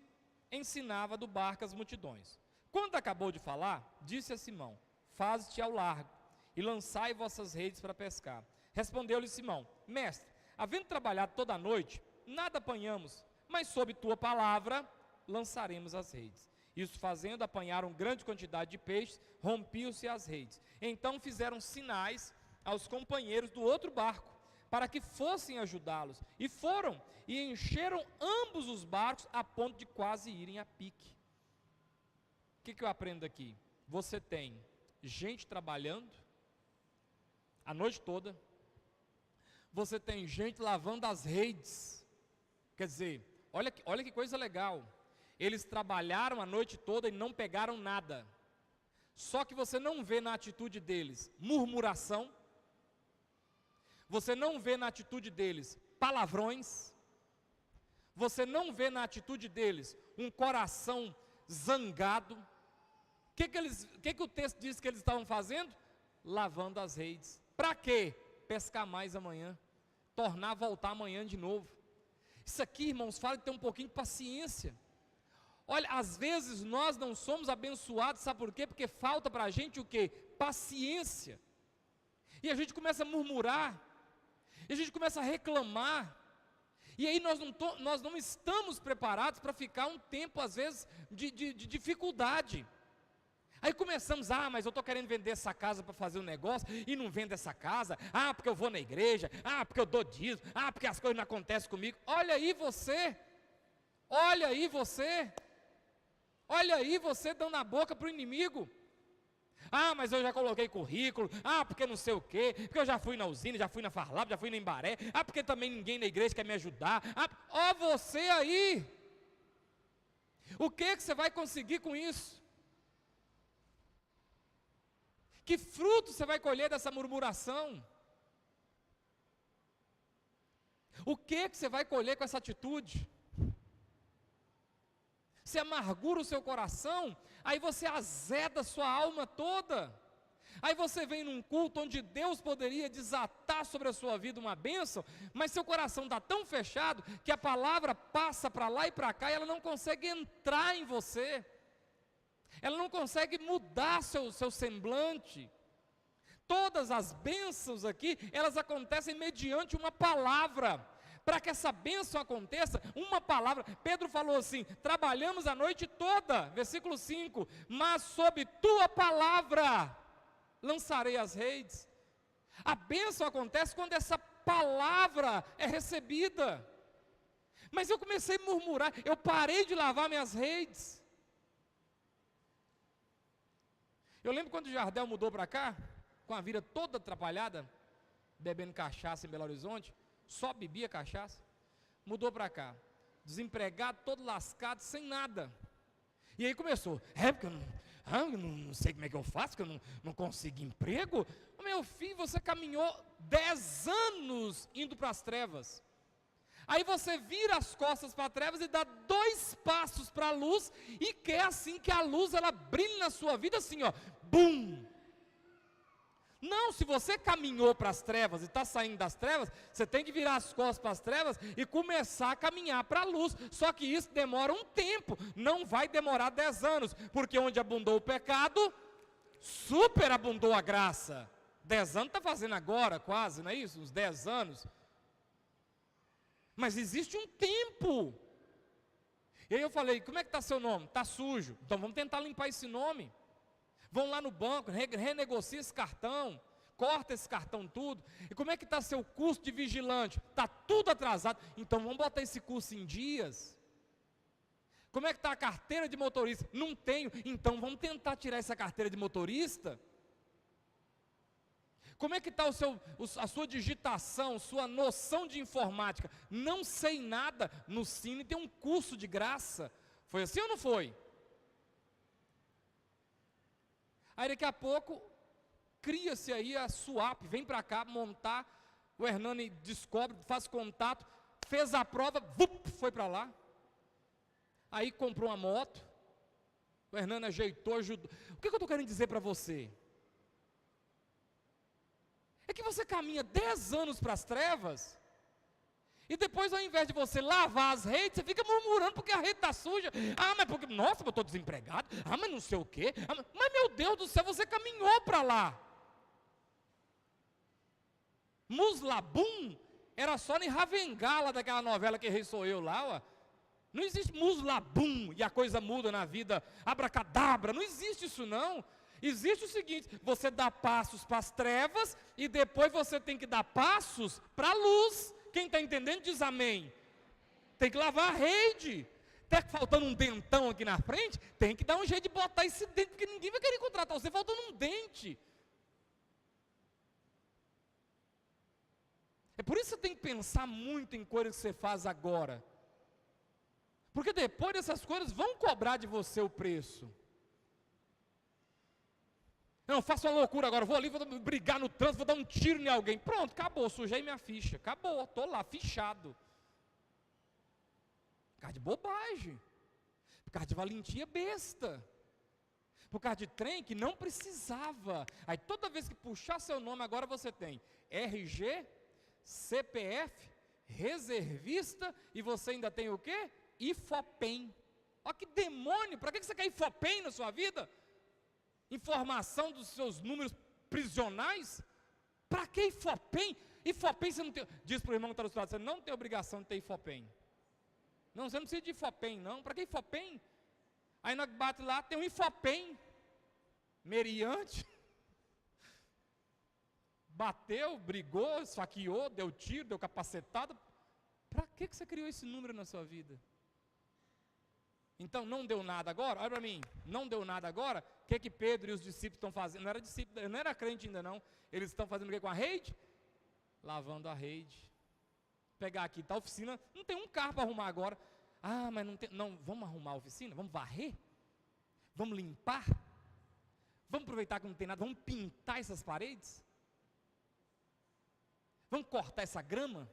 ensinava do barco as multidões. Quando acabou de falar, disse a Simão: faze-te ao largo, e lançai vossas redes para pescar. Respondeu-lhe Simão: mestre, havendo trabalhado toda a noite, nada apanhamos, mas sob tua palavra lançaremos as redes. Isso fazendo, apanharam grande quantidade de peixes, rompiam-se as redes. Então fizeram sinais aos companheiros do outro barco, para que fossem ajudá-los. E foram, e encheram ambos os barcos, a ponto de quase irem a pique. O que eu aprendo aqui? Você tem gente trabalhando a noite toda, você tem gente lavando as redes. Quer dizer, olha que coisa legal. Eles trabalharam a noite toda e não pegaram nada. Só que você não vê na atitude deles murmuração, você não vê na atitude deles palavrões, você não vê na atitude deles um coração zangado. O que o texto diz que eles estavam fazendo? Lavando as redes. Para quê? Pescar mais amanhã, tornar a voltar amanhã de novo. Isso aqui, irmãos, fala de ter um pouquinho de paciência. Olha, às vezes nós não somos abençoados, sabe por quê? Porque falta para a gente o quê? Paciência. E a gente começa a murmurar, e a gente começa a reclamar, e aí nós não estamos preparados para ficar um tempo, às vezes, de dificuldade. Aí começamos, mas eu estou querendo vender essa casa para fazer um negócio, e não vendo essa casa, porque eu vou na igreja, porque eu dou dízimo, porque as coisas não acontecem comigo. Olha aí você, olha aí você dando a boca para o inimigo. Mas eu já coloquei currículo, porque não sei o quê, porque eu já fui na usina, já fui na Farlab, já fui na Embaré, porque também ninguém na igreja quer me ajudar. Você aí, o que você vai conseguir com isso? Que fruto você vai colher dessa murmuração? O que você vai colher com essa atitude? Você amargura o seu coração, aí você azeda a sua alma toda. Aí você vem num culto onde Deus poderia desatar sobre a sua vida uma bênção, mas seu coração está tão fechado que a palavra passa para lá e para cá e ela não consegue entrar em você. Ela não consegue mudar seu semblante. Todas as bênçãos aqui, elas acontecem mediante uma palavra. Para que essa bênção aconteça, uma palavra. Pedro falou assim: trabalhamos a noite toda, versículo 5, mas sob tua palavra lançarei as redes. A bênção acontece quando essa palavra é recebida. Mas eu comecei a murmurar, eu parei de lavar minhas redes. Eu lembro quando o Jardel mudou para cá, com a vida toda atrapalhada, bebendo cachaça em Belo Horizonte, só bebia cachaça, mudou para cá, desempregado, todo lascado, sem nada. E aí começou, porque eu não sei como é que eu faço, que eu não consigo emprego. Meu filho, você caminhou 10 anos indo para as trevas. Aí você vira as costas para as trevas e dá 2 passos para a luz, e quer assim que a luz ela brilhe na sua vida assim, bum! Não, se você caminhou para as trevas e está saindo das trevas, você tem que virar as costas para as trevas e começar a caminhar para a luz. Só que isso demora um tempo, não vai demorar 10 anos, porque onde abundou o pecado, superabundou a graça. 10 anos está fazendo agora quase, não é isso? Uns 10 anos. Mas existe um tempo. E aí eu falei, como é que está seu nome? Está sujo. Então vamos tentar limpar esse nome. Vão lá no banco, renegocia esse cartão, corta esse cartão tudo. E como é que está seu curso de vigilante? Está tudo atrasado. Então vamos botar esse curso em dias. Como é que está a carteira de motorista? Não tenho. Então vamos tentar tirar essa carteira de motorista. Como é que está a sua digitação, sua noção de informática? Não sei nada. No Cine tem um curso de graça. Foi assim ou não foi? Aí daqui a pouco, cria-se aí a SUAP, vem para cá montar, o Hernani descobre, faz contato, fez a prova, foi para lá. Aí comprou uma moto, o Hernani ajeitou, ajudou. O que eu estou querendo dizer para você? É que você caminha 10 anos para as trevas, e depois ao invés de você lavar as redes, você fica murmurando porque a rede está suja. Mas porque, nossa, eu estou desempregado. Mas não sei o quê. Mas meu Deus do céu, você caminhou para lá. Muslabum era só em Ravengala daquela novela Que Rei Sou Eu lá, Não existe muslabum e a coisa muda na vida, abracadabra, não existe isso não. Existe o seguinte, você dá passos para as trevas e depois você tem que dar passos para a luz. Quem está entendendo diz amém. Tem que lavar a rede. Está faltando um dentão aqui na frente, tem que dar um jeito de botar esse dente, porque ninguém vai querer contratar você faltando um dente. É por isso que você tem que pensar muito em coisas que você faz agora. Porque depois dessas coisas vão cobrar de você o preço. Não, faço uma loucura agora, vou ali, vou brigar no trânsito, vou dar um tiro em alguém. Pronto, acabou, sujei minha ficha. Acabou, estou lá, fichado. Por causa de bobagem. Por causa de valentia besta. Por causa de trem que não precisava. Aí toda vez que puxar seu nome, agora você tem RG, CPF, reservista, e você ainda tem o quê? IFOPEM. Olha que demônio, para que você quer IFOPEM na sua vida? Informação dos seus números prisionais? Para que IFOPEM? IFOPEM você não tem. Diz para o irmão que está do seu lado, você não tem obrigação de ter IFOPEM. Não, você não precisa de IFOPEM, não. Para que IFOPEM? Aí nós bate lá, tem um IFOPEM. Meriante. Bateu, brigou, esfaqueou, deu tiro, deu capacetada. Para que você criou esse número na sua vida? Então, não deu nada agora? Olha para mim, não deu nada agora? O que Pedro e os discípulos estão fazendo? Não era discípulo, não era crente ainda não. Eles estão fazendo o que com a rede? Lavando a rede. Pegar aqui, tá a oficina, não tem um carro para arrumar agora. Ah, mas não tem, não, vamos arrumar a oficina? Vamos varrer? Vamos limpar? Vamos aproveitar que não tem nada, vamos pintar essas paredes? Vamos cortar essa grama?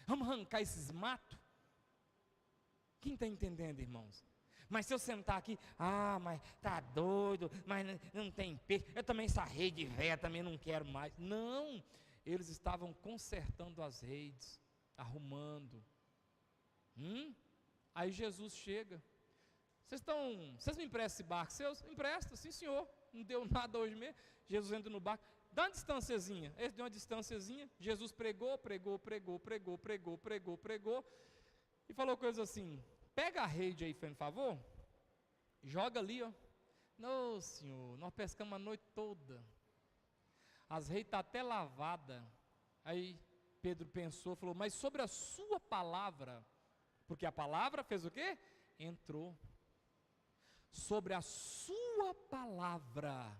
Vamos arrancar esses matos? Quem está entendendo, irmãos? Mas se eu sentar aqui, mas tá doido, mas não tem peixe, eu também essa rede velha, também não quero mais. Não, eles estavam consertando as redes, arrumando. Aí Jesus chega. Vocês me emprestam esse barco seus? Empresta, sim senhor, não deu nada hoje mesmo. Jesus entra no barco, dá uma distânciazinha, esse deu uma distânciazinha, Jesus pregou, e falou coisas assim, pega a rede aí, por favor, joga ali, ó. Não, senhor, nós pescamos a noite toda, as redes estão até lavadas. Aí Pedro pensou, falou, mas sobre a sua palavra, porque a palavra fez o quê? Entrou. Sobre a sua palavra,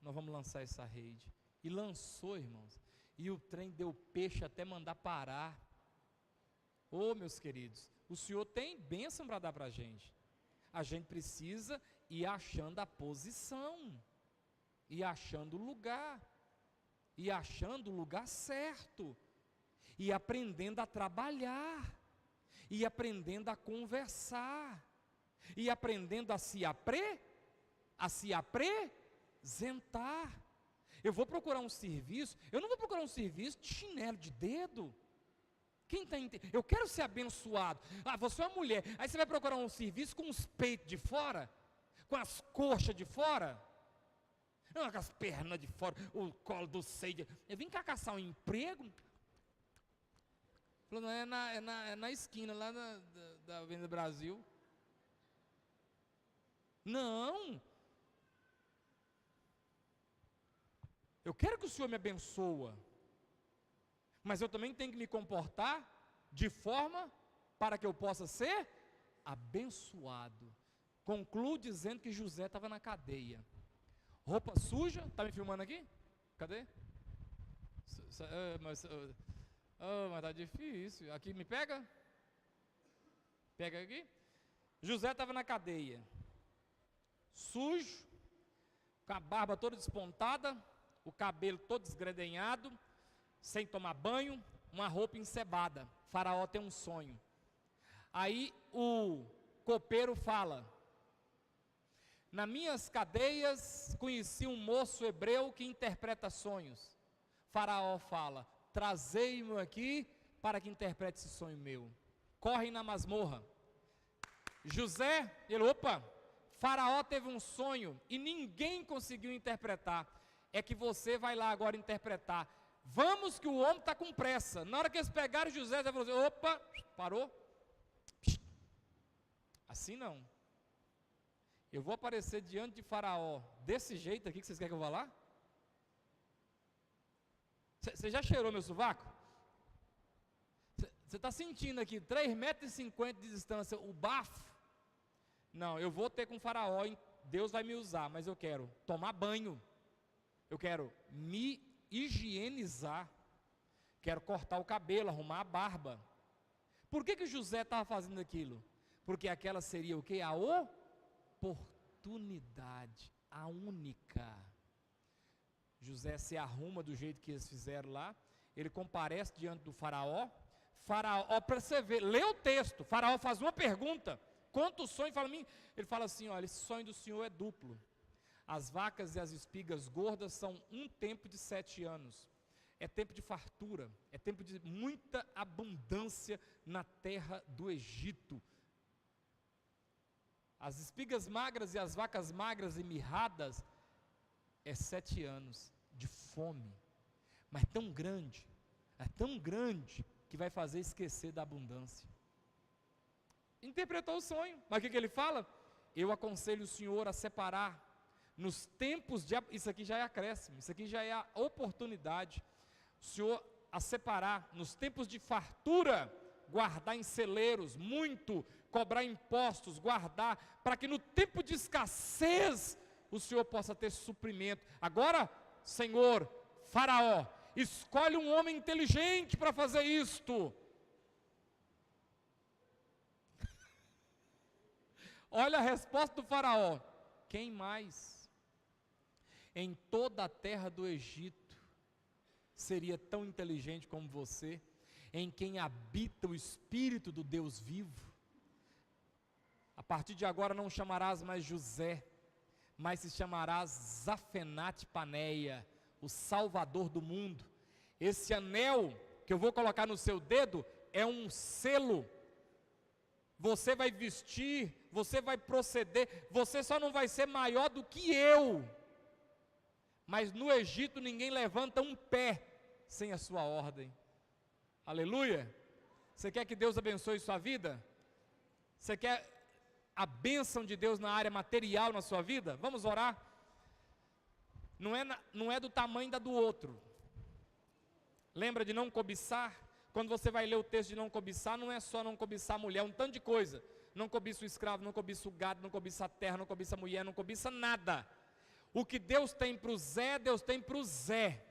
nós vamos lançar essa rede. E lançou, irmãos, e o trem deu peixe até mandar parar. Meus queridos, o Senhor tem bênção para dar para a gente precisa ir achando a posição, ir achando o lugar, ir achando o lugar certo, e aprendendo a trabalhar, e aprendendo a conversar, e aprendendo a se apresentar. Eu vou procurar um serviço, eu não vou procurar um serviço de chinelo de dedo. Quem está entendendo? Eu quero ser abençoado. Você é uma mulher, aí você vai procurar um serviço com os peitos de fora, com as coxas de fora, não, com as pernas de fora, o colo do seio. Eu vim cá caçar um emprego. Falou, não, é na esquina, lá da Avenida Brasil. Não. Eu quero que o Senhor me abençoe, mas eu também tenho que me comportar de forma para que eu possa ser abençoado. Concluo dizendo que José estava na cadeia. Roupa suja, está me filmando aqui? Cadê? Mas está difícil. Aqui me pega? Pega aqui. José estava na cadeia, sujo, com a barba toda despontada, o cabelo todo desgredenhado, sem tomar banho, uma roupa encebada. Faraó tem um sonho. Aí o copeiro fala, nas minhas cadeias conheci um moço hebreu que interpreta sonhos. Faraó fala, trazei-mo aqui para que interprete esse sonho meu. Corre na masmorra. José, Faraó teve um sonho e ninguém conseguiu interpretar. É que você vai lá agora interpretar. Vamos que o homem está com pressa. Na hora que eles pegaram José, ele falou assim, parou. Assim não. Eu vou aparecer diante de Faraó desse jeito aqui que vocês querem que eu vá lá? Você já cheirou meu sovaco? Você está sentindo aqui 3,50 m de distância o bafo? Não, eu vou ter com Faraó, Deus vai me usar, mas eu quero tomar banho, eu quero me higienizar, quero cortar o cabelo, arrumar a barba. Por que José estava fazendo aquilo? Porque aquela seria o quê? A oportunidade, a única. José se arruma do jeito que eles fizeram lá, ele comparece diante do Faraó, para você ver, lê o texto, Faraó faz uma pergunta, conta o sonho, ele fala assim, olha, esse sonho do Senhor é duplo, as vacas e as espigas gordas são um tempo de 7 anos, é tempo de fartura, é tempo de muita abundância na terra do Egito. As espigas magras e as vacas magras e mirradas, é 7 anos de fome, mas é tão grande, que vai fazer esquecer da abundância. Interpretou o sonho, mas o que ele fala? Eu aconselho o Senhor a separar, nos tempos de, isso aqui já é acréscimo, isso aqui já é a oportunidade, o Senhor a separar, nos tempos de fartura, guardar em celeiros, muito, cobrar impostos, guardar, para que no tempo de escassez, o Senhor possa ter suprimento. Agora, Senhor, Faraó, escolhe um homem inteligente para fazer isto. Olha a resposta do Faraó: quem mais? Em toda a terra do Egito seria tão inteligente como você, em quem habita o Espírito do Deus vivo. A partir de agora não chamarás mais José, mas se chamarás Zafenate Paneia, o Salvador do mundo. Esse anel que eu vou colocar no seu dedo é um selo. Você vai vestir, você vai proceder, você só não vai ser maior do que eu. Mas no Egito ninguém levanta um pé sem a sua ordem. Aleluia! Você quer que Deus abençoe sua vida? Você quer a bênção de Deus na área material na sua vida? Vamos orar? Não é do tamanho da do outro. Lembra de não cobiçar? Quando você vai ler o texto de não cobiçar, não é só não cobiçar a mulher, um tanto de coisa. Não cobiça o escravo, não cobiça o gado, não cobiça a terra, não cobiça a mulher, não cobiça nada. O que Deus tem para o Zé, Deus tem para o Zé.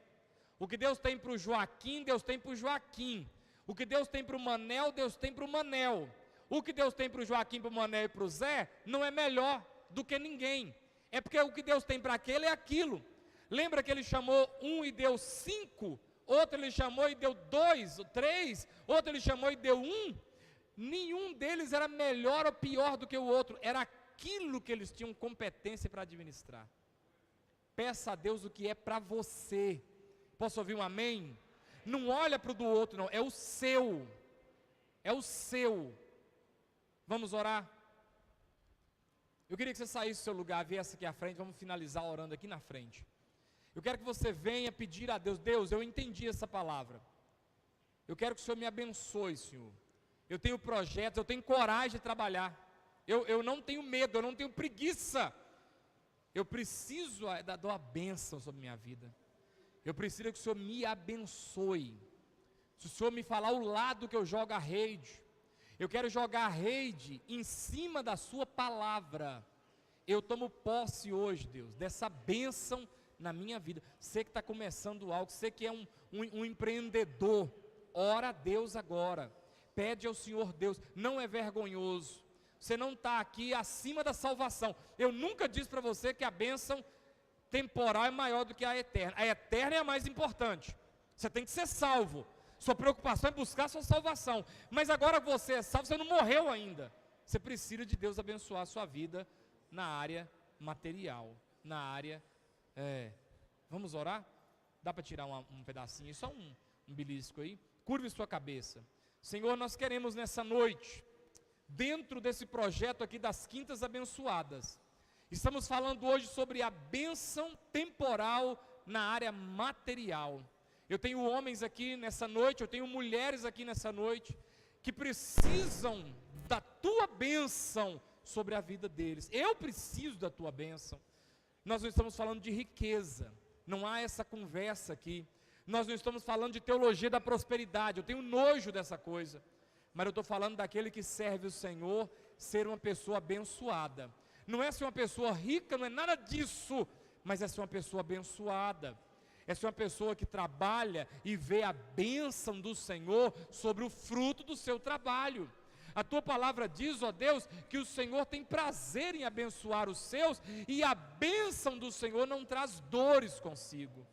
O que Deus tem para o Joaquim, Deus tem para o Joaquim. O que Deus tem para o Manel, Deus tem para o Manel. O que Deus tem para o Joaquim, para o Manel e para o Zé, não é melhor do que ninguém. É porque o que Deus tem para aquele é aquilo. Lembra que ele chamou um e deu 5? Outro ele chamou e deu 2, 3, outro ele chamou e deu 1. Nenhum deles era melhor ou pior do que o outro, era aquilo que eles tinham competência para administrar. Peça a Deus o que é para você. Posso ouvir um amém? Não olha para o do outro não, é o seu. É o seu. Vamos orar? Eu queria que você saísse do seu lugar, viesse aqui à frente, vamos finalizar orando aqui na frente. Eu quero que você venha pedir a Deus: Deus, eu entendi essa palavra, eu quero que o Senhor me abençoe, Senhor. Eu tenho projetos, eu tenho coragem de trabalhar, eu não tenho medo, eu não tenho preguiça, eu preciso da tua bênção sobre minha vida, eu preciso que o Senhor me abençoe. Se o Senhor me falar o lado que eu jogo a rede, eu quero jogar a rede em cima da sua palavra. Eu tomo posse hoje, Deus, dessa bênção na minha vida. Você que está começando algo, você que é um empreendedor, ora a Deus agora, pede ao Senhor Deus, não é vergonhoso, você não está aqui acima da salvação. Eu nunca disse para você que a bênção temporal é maior do que a eterna é a mais importante. Você tem que ser salvo, sua preocupação é buscar a sua salvação, mas agora você é salvo, você não morreu ainda, você precisa de Deus abençoar a sua vida na área material, na área, vamos orar? Dá para tirar um pedacinho, só um belisco aí, curve sua cabeça. Senhor, nós queremos nessa noite, dentro desse projeto aqui das Quintas Abençoadas, estamos falando hoje sobre a bênção temporal na área material. Eu tenho homens aqui nessa noite, eu tenho mulheres aqui nessa noite, que precisam da tua bênção sobre a vida deles. Eu preciso da tua bênção. Nós não estamos falando de riqueza, não há essa conversa aqui. Nós não estamos falando de teologia da prosperidade, eu tenho nojo dessa coisa. Mas eu estou falando daquele que serve o Senhor, ser uma pessoa abençoada. Não é ser uma pessoa rica, não é nada disso, mas é ser uma pessoa abençoada. É ser uma pessoa que trabalha e vê a bênção do Senhor sobre o fruto do seu trabalho. A tua palavra diz, ó Deus, que o Senhor tem prazer em abençoar os seus, e a bênção do Senhor não traz dores consigo.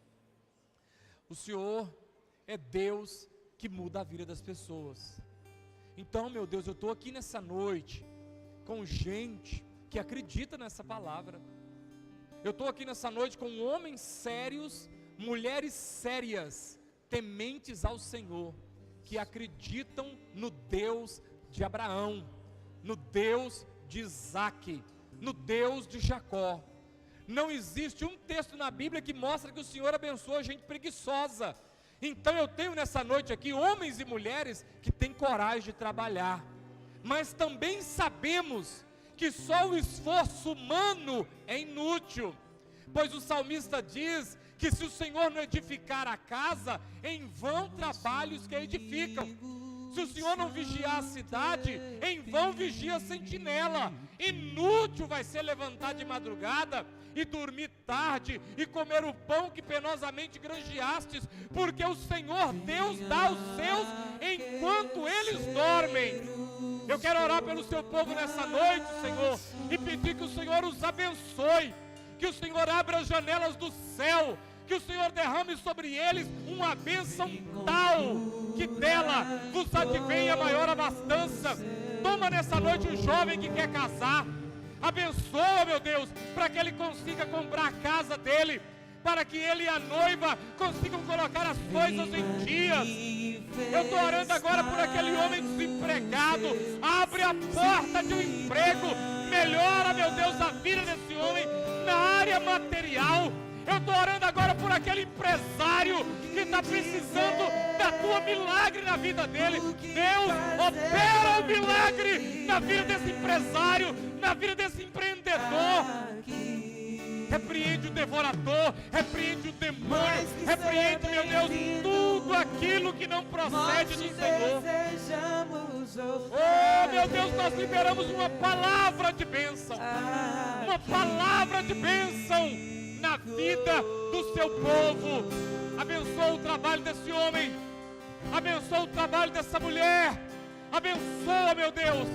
O Senhor é Deus que muda a vida das pessoas. Então, meu Deus, eu estou aqui nessa noite com gente que acredita nessa palavra. Eu estou aqui nessa noite com homens sérios, mulheres sérias, tementes ao Senhor, que acreditam no Deus de Abraão, no Deus de Isaque, no Deus de Jacó. Não existe um texto na Bíblia que mostra que o Senhor abençoa gente preguiçosa. Então eu tenho nessa noite aqui homens e mulheres que têm coragem de trabalhar, mas também sabemos que só o esforço humano é inútil, pois o salmista diz que se o Senhor não edificar a casa, em vão trabalham os que a edificam. Se o Senhor não vigiar a cidade, em vão vigia a sentinela. Inútil vai ser levantar de madrugada e dormir tarde e comer o pão que penosamente granjeastes, porque o Senhor Deus dá aos seus enquanto eles dormem. Eu quero orar pelo seu povo nessa noite, Senhor, e pedir que o Senhor os abençoe, que o Senhor abra as janelas do céu, que o Senhor derrame sobre eles uma bênção tal, que dela vos advenha maior abastança. Toma nessa noite um jovem que quer casar, abençoa, meu Deus, para que ele consiga comprar a casa dele, para que ele e a noiva consigam colocar as coisas em dias. Eu estou orando agora por aquele homem desempregado. Abre a porta de um emprego, melhora, meu Deus, a vida desse homem na área material. Eu estou orando agora por aquele empresário que está precisando da tua milagre na vida dele. Deus, opera o milagre na vida desse empresário, na vida desse empreendedor. Repreende o devorador, repreende o demônio, repreende, meu Deus, tudo aquilo que não procede do Senhor. Oh, meu Deus, nós liberamos uma palavra de bênção, uma palavra de bênção na vida do seu povo. Abençoa o trabalho desse homem, abençoa o trabalho dessa mulher, abençoa, meu Deus,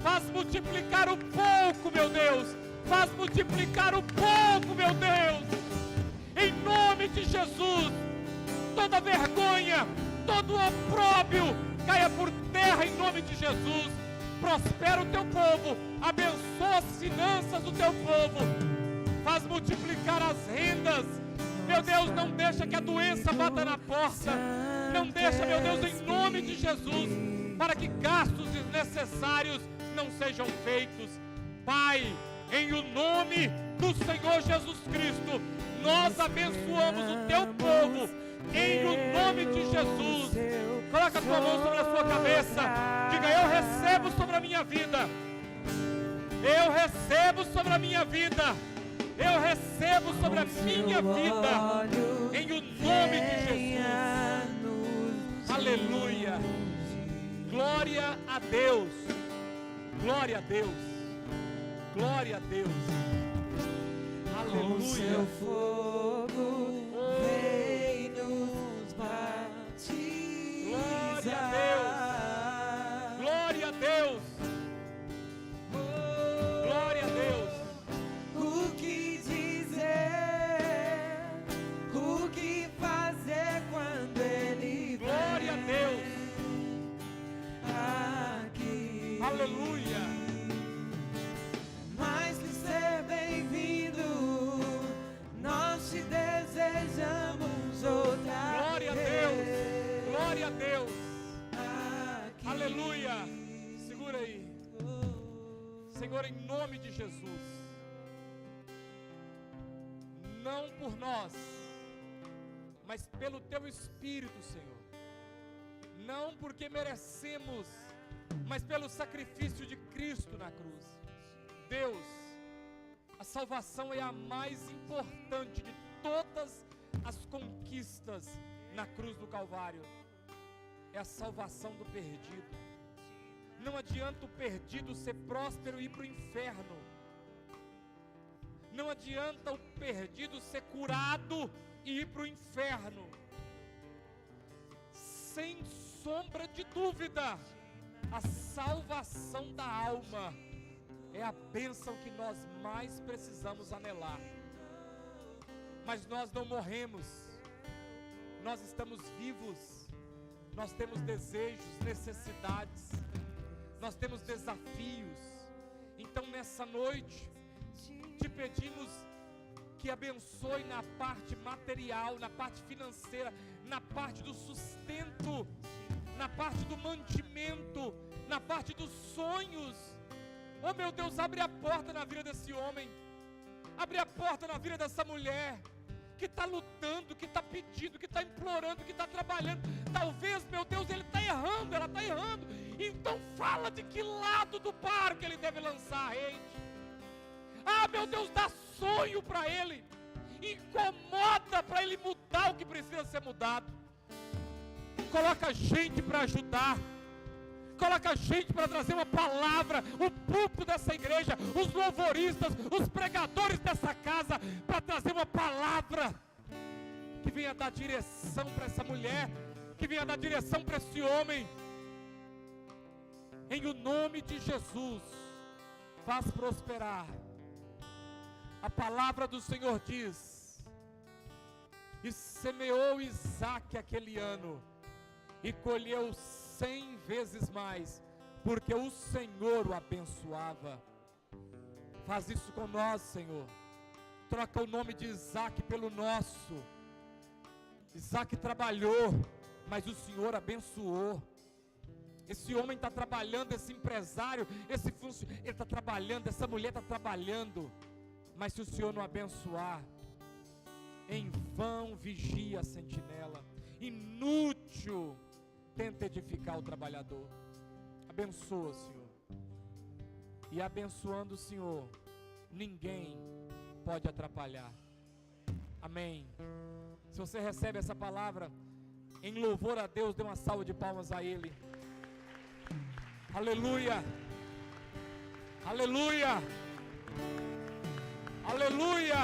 faz multiplicar o pouco, meu Deus, faz multiplicar o pouco, meu Deus, em nome de Jesus. Toda vergonha, todo opróbrio caia por terra em nome de Jesus. Prospera o teu povo, abençoa as finanças do teu povo, faz multiplicar as rendas. Meu Deus, não deixa que a doença bata na porta, não deixa, meu Deus, em nome de Jesus, para que gastos desnecessários não sejam feitos. Pai, em o nome do Senhor Jesus Cristo, nós abençoamos o teu povo, em o nome de Jesus. Coloca a tua mão sobre a sua cabeça, diga: eu recebo sobre a minha vida, eu recebo sobre a minha vida, eu recebo sobre a minha vida, em o nome de Jesus. Aleluia, glória a Deus, glória a Deus, glória a Deus, aleluia. Com seu fogo vem nos batizar. Glória a Deus, glória a Deus, glória a Deus. O que dizer, o que fazer quando Ele vem? Glória a Deus, Aqui. aleluia. Mais que ser bem-vindo, nós te desejamos outra Glória a vez. Deus, glória a Deus, Aqui. aleluia. Segura aí, Senhor, em nome de Jesus, não por nós, mas pelo teu Espírito, Senhor, não porque merecemos, mas pelo sacrifício de Cristo na cruz. Deus, a salvação é a mais importante de todas as conquistas na cruz do Calvário. É a salvação do perdido. Não adianta o perdido ser próspero e ir para o inferno. Não adianta o perdido ser curado e ir para o inferno. Sem sombra de dúvida, a salvação da alma é a bênção que nós mais precisamos anelar. Mas nós não morremos, nós estamos vivos, nós temos desejos, necessidades, nós temos desafios. Então nessa noite, te pedimos que abençoe na parte material, na parte financeira, na parte do sustento, na parte do mantimento, na parte dos sonhos. Oh meu Deus, abre a porta na vida desse homem, abre a porta na vida dessa mulher, que está lutando, que está pedindo, que está implorando, que está trabalhando. Talvez, meu Deus, ele está errando, ela está errando. Então fala de que lado do barco ele deve lançar a rede. Ah, meu Deus, dá sonho para ele, incomoda para ele mudar o que precisa ser mudado. Coloca gente para ajudar, coloca gente para trazer uma palavra, o púlpito dessa igreja, os louvoristas, os pregadores dessa casa, para trazer uma palavra que venha dar direção para essa mulher, que venha dar direção para esse homem. Em o nome de Jesus, faz prosperar. A palavra do Senhor diz: e semeou Isaque aquele ano, e colheu 100 vezes mais, porque o Senhor o abençoava. Faz isso com nós, Senhor. Troca o nome de Isaque pelo nosso. Isaque trabalhou, mas o Senhor abençoou. Esse homem está trabalhando, esse empresário, esse funcionário, ele está trabalhando, essa mulher está trabalhando, mas se o Senhor não abençoar, em vão vigia a sentinela, inútil tenta edificar o trabalhador. Abençoa, Senhor, e abençoando o Senhor, ninguém pode atrapalhar. Amém. Se você recebe essa palavra, em louvor a Deus, dê uma salva de palmas a Ele. Aleluia, aleluia, aleluia.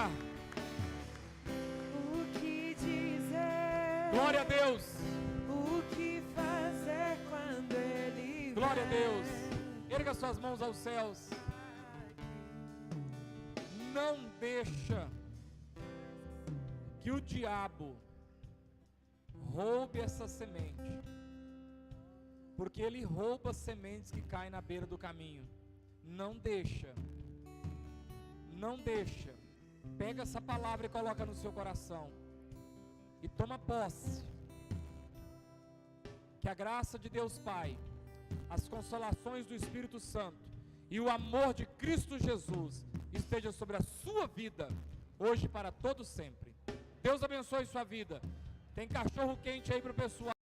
O que dizer? Glória a Deus. O que fazer quando Ele Glória a vier? Deus. Erga suas mãos aos céus. Não deixa que o diabo roube essa semente, porque ele rouba sementes que caem na beira do caminho. Não deixa, não deixa. Pega essa palavra e coloca no seu coração, e toma posse. Que a graça de Deus Pai, as consolações do Espírito Santo e o amor de Cristo Jesus esteja sobre a sua vida, hoje e para todo sempre. Deus abençoe sua vida. Tem cachorro quente aí para o pessoal.